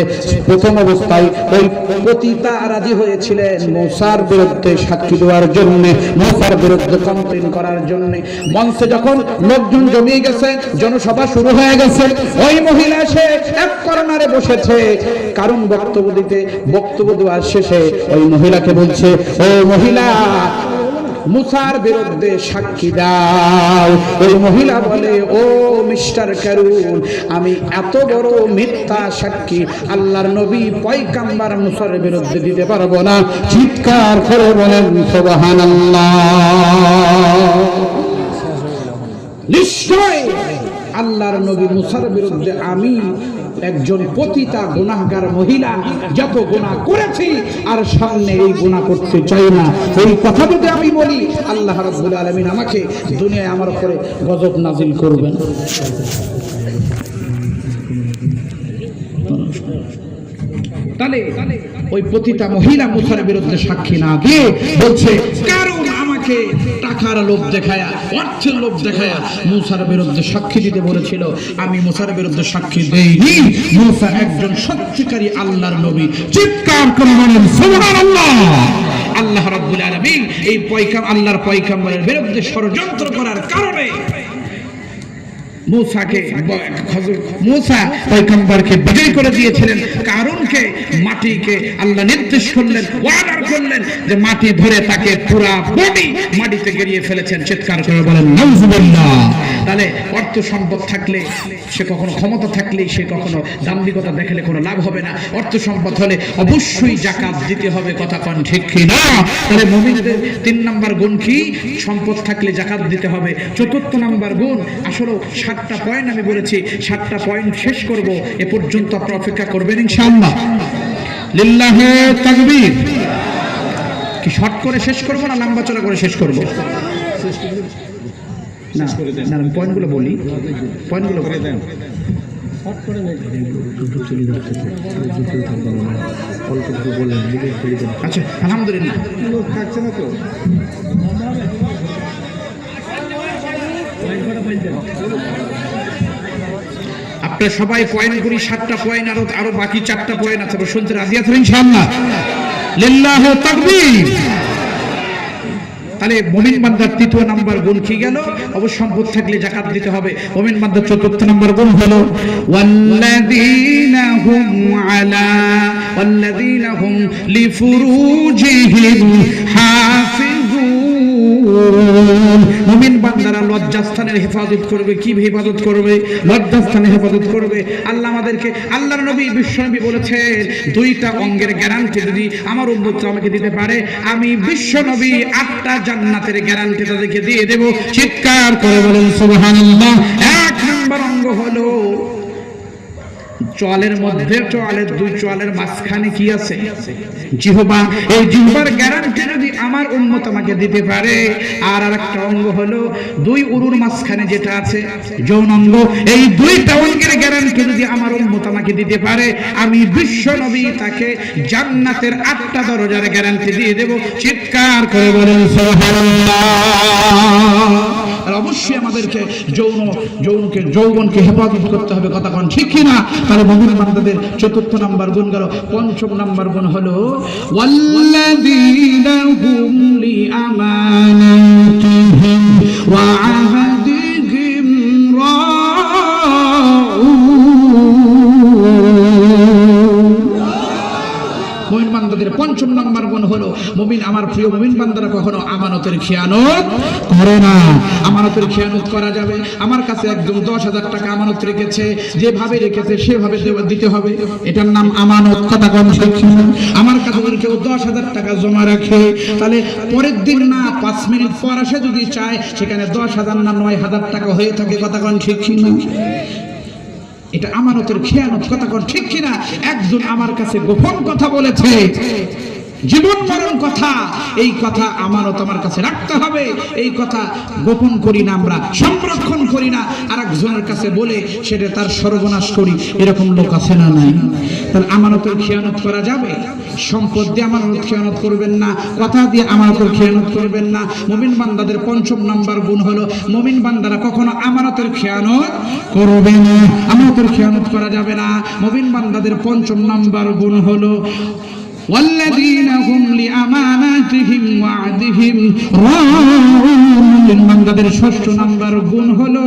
প্রথম অবস্থায় ওই পতিতা রাজি হয়েছিলেন মুসার বিরুদ্ধে সাক্ষী দেওয়ার জন্য, মুসার বিরুদ্ধে কমপ্লেইন করার জন্য। মঞ্চে যখন লোকজন জমিয়ে গেছে, জনসভা শুরু হয়ে গেছে, ওই মহিলা এসে এক কর্নারে বসেছে। কারণ বক্তব্য দেওয়ার শেষে ওই মহিলাকে বলছে, ও মহিলা, মুসার বিরুদ্ধে সাক্ষী দাও। ওই মহিলা বলে, ও মিস্টার কারুন, আমি এত বড় মিথ্যা সাক্ষী আল্লাহর নবী পয়গম্বর মুসার বিরুদ্ধে দিতে পারবো না। চিৎকার করে বলেন সুবহানাল্লাহ। নিশ্চয় আল্লাহর নবী মুসার বিরুদ্ধে আমি একজন পতিতা গুনাহগার মহিলা যত গুনাহ করেছি আর সামনে এই গুনাহ করতে চাই না, এই কথা যদি আমি বলি আল্লাহ রাব্বুল আলামিন আমাকে দুনিয়ায় আমার উপরে গজব নাজিল করবেন। তাহলে ওই পতিতা মহিলা মুসার বিরুদ্ধে সাক্ষী না দিয়ে বলছে, কারণ আমাকে টাকার লোভ দেখায়া, অর্থের লোভ দেখায়া মুসার বিরুদ্ধে সাক্ষী দিতে বলেছিল, আমি মুসার বিরুদ্ধে সাক্ষী দেইনি। মুসা একজন সত্যিকারী আল্লাহর নবী। চিৎকার করে বলেন সুবহানাল্লাহ। আল্লাহ রাব্বুল আলামিন এই আল্লাহর পয়গম্বরের বিরুদ্ধে ষড়যন্ত্র করার কারণে মুসা পয়গম্বরকে বিজয় করে দিয়েছিলেন। কারণকে মাটিকে আল্লাহ নির্দেশ করলেন, ওয়াদা করলেন যে মাটি ধরে তাকে পুরা বডি মাটিতে গড়িয়ে ফেলেছেন। চিৎকার করে বলেন নাউজুবিল্লাহ। তাহলে অর্থ সম্পদ থাকলে সে কখনো, ক্ষমতা থাকলে সে কখনো দাম্ভিকতা দেখালে কোনো লাভ হবে না। অর্থ সম্পদ হলে অবশ্যই যাকাত দিতে হবে, কথা কোন ঠিক কি না? তাহলে মুমিনদের 3 নাম্বার গুণ কি? সম্পদ থাকলে যাকাত দিতে হবে। 4th নাম্বার গুণ, আসলে 7টা পয়েন্ট আমি বলেছি, 7টা পয়েন্ট শেষ করব, এ পর্যন্ত আপনারা অপেক্ষা করবেন ইনশাআল্লাহ। লিল্লাহি তাকবীর। কি শর্ট করে শেষ করব না লম্বা চড়া করে শেষ করব? না না, আমি পয়েন্টগুলো বলি, পয়েন্টগুলো করে দেন। আচ্ছা, আলহামদুলিল্লাহ। আপনারা সবাই পয়েন্টগুলি 7টা পয়েন্ট, আরো বাকি 4টা পয়েন্ট আছে, শুনতে রাজি আছেন ইনশাআল্লাহ? লিল্লাহি তাকবীর। তাহলে মুমিন বান্দার 3য় নাম্বার গুণ কি গেল? অবশ্য সম্পদ থাকলে যাকাত দিতে হবে। মুমিন বান্দার 4th নাম্বার গুণ হলো ওয়াল্লাযীনা হুম লিফুরুজিহিম হাফিজুন। মুমিন বান্দারা লজ্জাস্থানের হেফাজত করবে। কি হেফাজত করবে? লজ্জাস্থানের হেফাজত করবে। আল্লাহ আমাদেরকে, আল্লাহর নবী বিশ্বনবী বলেছেন, 2টা অঙ্গের গ্যারান্টি যদি আমার উম্মত আমাকে দিতে পারে, আমি বিশ্বনবী 8টা জান্নাতের গ্যারান্টি তাদেরকে দিয়ে দেব। চিৎকার করে বলেন সুবহানাল্লাহ। 1 নম্বর অঙ্গ হলো চোয়ালের মধ্যে, চোয়ালের দুই চোয়ালের মাঝখানে কি আছে? জিহ্বা। এই জিহ্বার গ্যারান্টি যদি আমার উম্মত আমাকে দিতে পারে, আর আরেকটা অঙ্গ হলো দুই উরুর মাঝখানে যেটা আছে যৌন অঙ্গ, এই দুইটা অঙ্গের গ্যারান্টি যদি আমার উম্মত আমাকে দিতে পারে, আমি বিশ্ব নবী তাকে জান্নাতের 8টা দরজার গ্যারান্টি দিয়ে দেব। চিৎকার করে বলেন সুবহানাল্লাহ। আর অবশ্যই আমাদেরকে যৌবনকে হেফাজত করতে হবে, কথা কোন ঠিক কিনা? তাহলে মুমিন বান্দাদের 4th নাম্বার গুণ গেল। 5ম নাম্বার গুণ হলো ওয়াল্লাযীনা হুম লিআমানাতিহিম ওয়া আহদিহিম মুমিন বান্দাদের 5ম নাম্বার গুণ হলো আমার প্রিয় মুমিন বান্দারা কখনো আমানতের খেয়ানত করে না। আমানতের খেয়ানত করা যাবে? আমার কাছে একদম 10,000 টাকা আমানত রেখেছে, যেভাবে রেখেছে সেভাবে দিতে হবে, এটার নাম আমানত, কথা কম শিখছি না। আমার কাছে যদি কেউ 10,000 টাকা জমা রাখে, তাহলে পরের দিন না 5 মিনিট পর আসে যদি চায়, সেখানে 10,000 না 9,000 টাকা হয়ে থাকে, কথা কম শিখছি না। এটা আমানতের খেয়ানত, কথা কোন ঠিক কিনা? একজন আমার কাছে গোপন কথা বলেছে, জীবন মরণ কথা, এই কথা আমানত আমার কাছে রাখতে হবে, এই কথা গোপন করি না, আমরা সংরক্ষণ করি না, আরেকজনের কাছে বলে সেটা তার সর্বনাশ করি, এরকম লোক আছে না নাই? তাহলে আমানতের খেয়ানত করা যাবে? সম্পদ দিয়ে আমানত খেয়ানত করবেন না, কথা দিয়ে আমানতের খেয়ানত করবেন না। মুমিন বান্দাদের 5ম নাম্বার গুণ হলো মুমিন বান্দারা কখনো আমানতের খেয়ানত করবে না, আমানতের খেয়ানত করা যাবে না। মুমিন বান্দাদের 5ম নাম্বার গুণ হলো ওয়াল্লাযীনা হুম লিআমানাতিহিম ওয়া আহদিহিম রাউন। মুমিন বান্দাদের 6ষ্ঠ নাম্বার গুণ হলো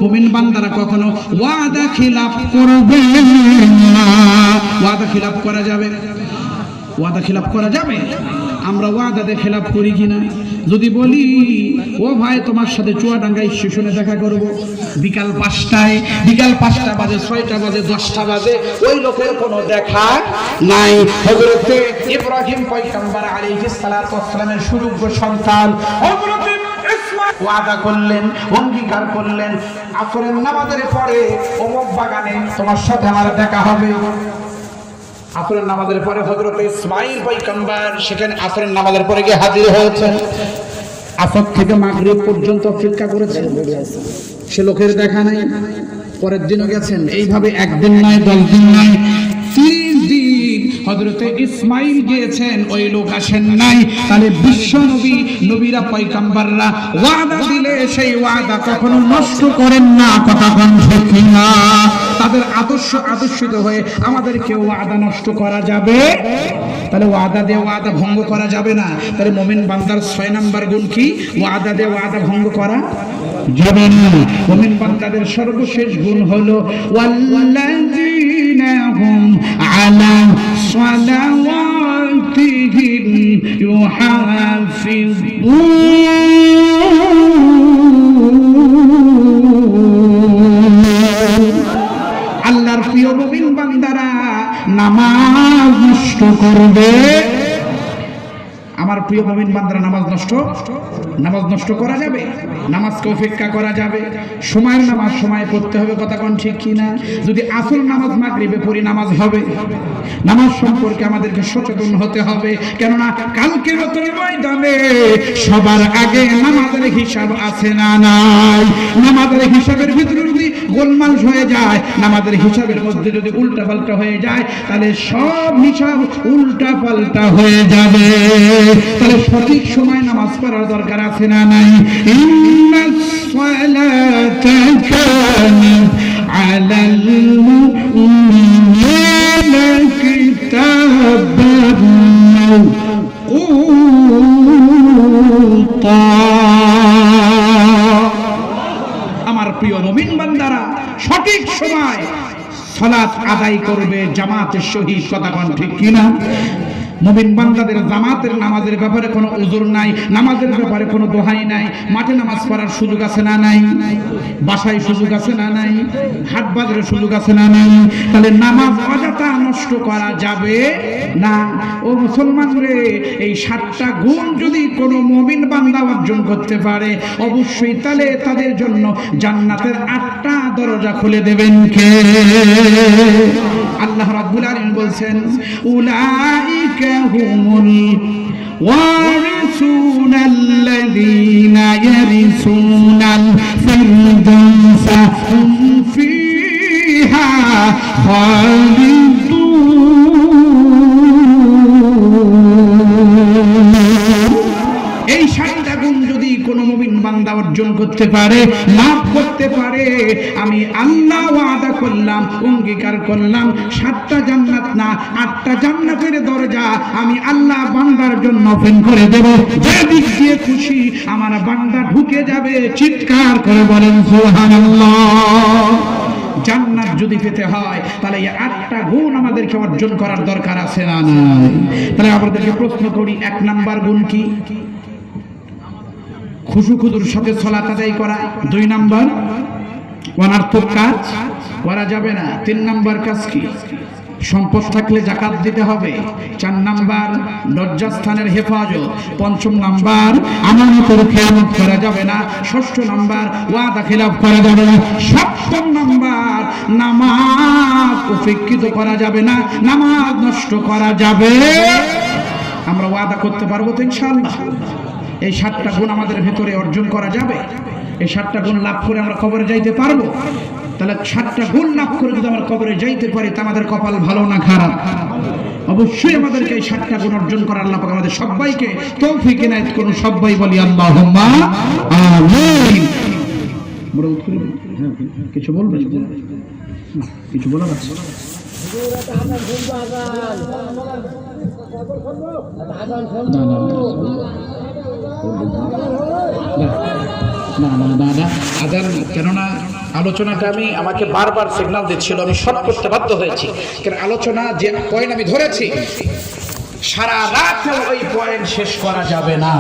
মুমিন বান্দারা কখনো ওয়াদা খিলাফ করবে না। ওয়াদা খিলাফ করা যাবে? ওয়াদা খিলাফ করা যাবে? আমরা ওয়াদাতে খেলাফ করি কিনা? যদি বলি ও ভাই তোমার সাথে চুয়াডাঙ্গায় স্টেশনে দেখা করব বিকাল 5টায়, বিকাল 5টা বাজে, 6টা বাজে, 10টা বাজে, ওই লোকের কোনো দেখা নাই। হযরত ইব্রাহিম পয়গম্বর আলাইহিস সালাতু ওয়াস সালামের সুযোগ্য সন্তান হযরত ইসমাঈল ওয়াদা করলেন, অঙ্গীকার করলেন, আসরের নামাজের পরে অমুক বাগানে তোমার সাথে আমার দেখা হবে। আসরের নামাজের পরে হযরত ইসমাঈল পয়গম্বর সেখানে আসরের নামাজের পরে গিয়ে হাজির হয়েছেন। আসর থেকে মাগরিব পর্যন্ত অপেক্ষা করেছেন, সে লোকের দেখা নাই। পরের দিনও গেছেন, এইভাবে একদিন নয়, 10 দিন নয়, 30 দিন হযরত ইসমাঈল গিয়েছেন, ওই লোক আসেন নাই। তাহলে বিশ্ব নবী, নবীরা পয়গম্বররা ওয়াদা দিলে সেই ওয়াদা কখনো নষ্ট করেন না, কথা কোন ঠিক না? তাদের আদর্শিত হয়ে আমাদেরকে ওয়াদা নষ্ট করা যাবে? তাহলে ওয়াদা দিয়ে ওয়াদা ভঙ্গ করা যাবে না। তাহলে মুমিন বান্দার 6 নাম্বার গুণ কি? ওয়াদা দিয়ে ওয়াদা ভঙ্গ করা যাবে না। মুমিন বান্দাদের সর্বশেষ গুণ হলো ওয়াল্লাযীনা হুম আলা সালাওয়াতিহিম ইউহাফিজুন। আল্লাহর প্রিয় মুমিন বান্দারা নামাজ নষ্ট করবে। আমার প্রিয় মুমিন বান্দারা নামাজ নষ্ট করা যাবে? নামাজকে উপেক্ষা করা যাবে? সময়ের নামাজ সময় পড়তে হবে, কথা কোন ঠিক কিনা? যদি আসল নামাজ মাগরিবে পড়ি নামাজ হবে? নামাজ সম্পর্কে আমাদেরকে সচেতন হতে হবে, কেননা কালকের ময়দানে সবার আগে নামাজের হিসাব আছে না নাই? নামাজের হিসাবের ভিতরে যদি গোলমাল হয়ে যায়, নামাজের হিসাবের মধ্যে যদি উল্টা পাল্টা হয়ে যায়, তাহলে সব হিসাব উল্টা পাল্টা হয়ে যাবে। তাহলে সঠিক সময় নামাজ পড়ার দরকার আছে না নাই? ইন্নাস সালাতা কানাত আলাল মুমিনিনা কিতাবান মাওকুতা। আমার প্রিয় মুমিন বান্দারা সঠিক সময় সালাত আদায় করবে জামাতের সহিত, কথা কোন ঠিক কিনা? মুমিন বান্দাদের জামাতের নামাজের ব্যাপারে কোনো উযর নাই, নামাজের ব্যাপারে কোনো দোহাই নাই। মাঠে নামাজ পড়ার সুযোগ আছে না নাই? বাসায় সুযোগ আছে না নাই? হাট বাজারে সুযোগ আছে না নাই? তাহলে নামাজ অযথা নষ্ট করা যাবে না। ও মুসলমান রে, এই 7টা গুণ যদি কোনো মুমিন বান্দা অর্জন করতে পারে, অবশ্যই তাহলে তাদের জন্য জান্নাতের 8টা দরজা খুলে দেবেন কে? আল্লাহ রাব্বুল আলামিন বলছেন উলাইকা হুমুল ওয়ারিসুন আল্লাযীনা ইয়ারিসুনাল ফিরদাউসা হুম ফিহা খালিদুন। এই 7টা গুণ যদি কোনো মুমিন বান্দা অর্জন করতে পারে, লাভ করতে পারে, আমি আল্লাহ ওয়াদা করলাম, অঙ্গীকার করলাম, 7টা জান্নাত না 8টা জান্নাতের দরজা আমি আল্লাহ বান্দার জন্য ওপেন করে দেব। যে দিক দিয়ে খুশি আমার বান্দা ঢুকে যাবে। চিৎকার করে বলেন সুবহানাল্লাহ। জান্নাত যদি পেতে হয় তাহলে এই 8টা গুণ আমাদেরকে অর্জন করার দরকার আছে না নাই? তাহলে আমাদেরকে প্রশ্ন করি, 1 নাম্বার গুণ কি? খুশুখুদুর সাথে সালাত আদায় করা। 2 নাম্বার অনার্থক কাজ করা যাবে না। 3 নাম্বার কাজ কি? সম্পদ থাকলে যাকাত দিতে হবে। 4 নাম্বার লজ্জাস্থানের হেফাজত। 5ম নাম্বার আমানতের খেয়ানত করা যাবে না। 6ষ্ঠ নাম্বার ওয়াদা খিলাফ করা যাবে না। 7ম নাম্বার নামাজ উপেক্ষিত করা যাবে না, নামাজ নষ্ট করা যাবে। আমরা ওয়াদা করতে পারবো তো ইনশাআল্লাহ? এই 7টা গুণ আমাদের ভেতরে অর্জন করা যাবে। এই 7টা গুণ লাভ করে আমরা কবরে যাইতে পারবো। তাহলে 7টা গুণ লাভ করে যদি আমরা কবরে যাইতে পারি তা আমাদের কপাল ভালো না খারাপ? অবশ্যই আমাদেরকে এই 7টা গুণ অর্জন করার আল্লাহ পাক আমাদের সবাইকে তৌফিক ইনায়েত করুন। সবাই বলি আল্লাহুম্মা আমিন। বড় উত্তর কিছু বলবেন? কিছু বলার আছে? কেননা আলোচনাটা আমাকে বারবার সিগন্যাল দিচ্ছিল, আমি শর্ট করতে বাধ্য হয়েছি। কারণ আলোচনা যে পয়েন্ট আমি ধরেছি সারা রাত ওই পয়েন্ট শেষ করা যাবে না।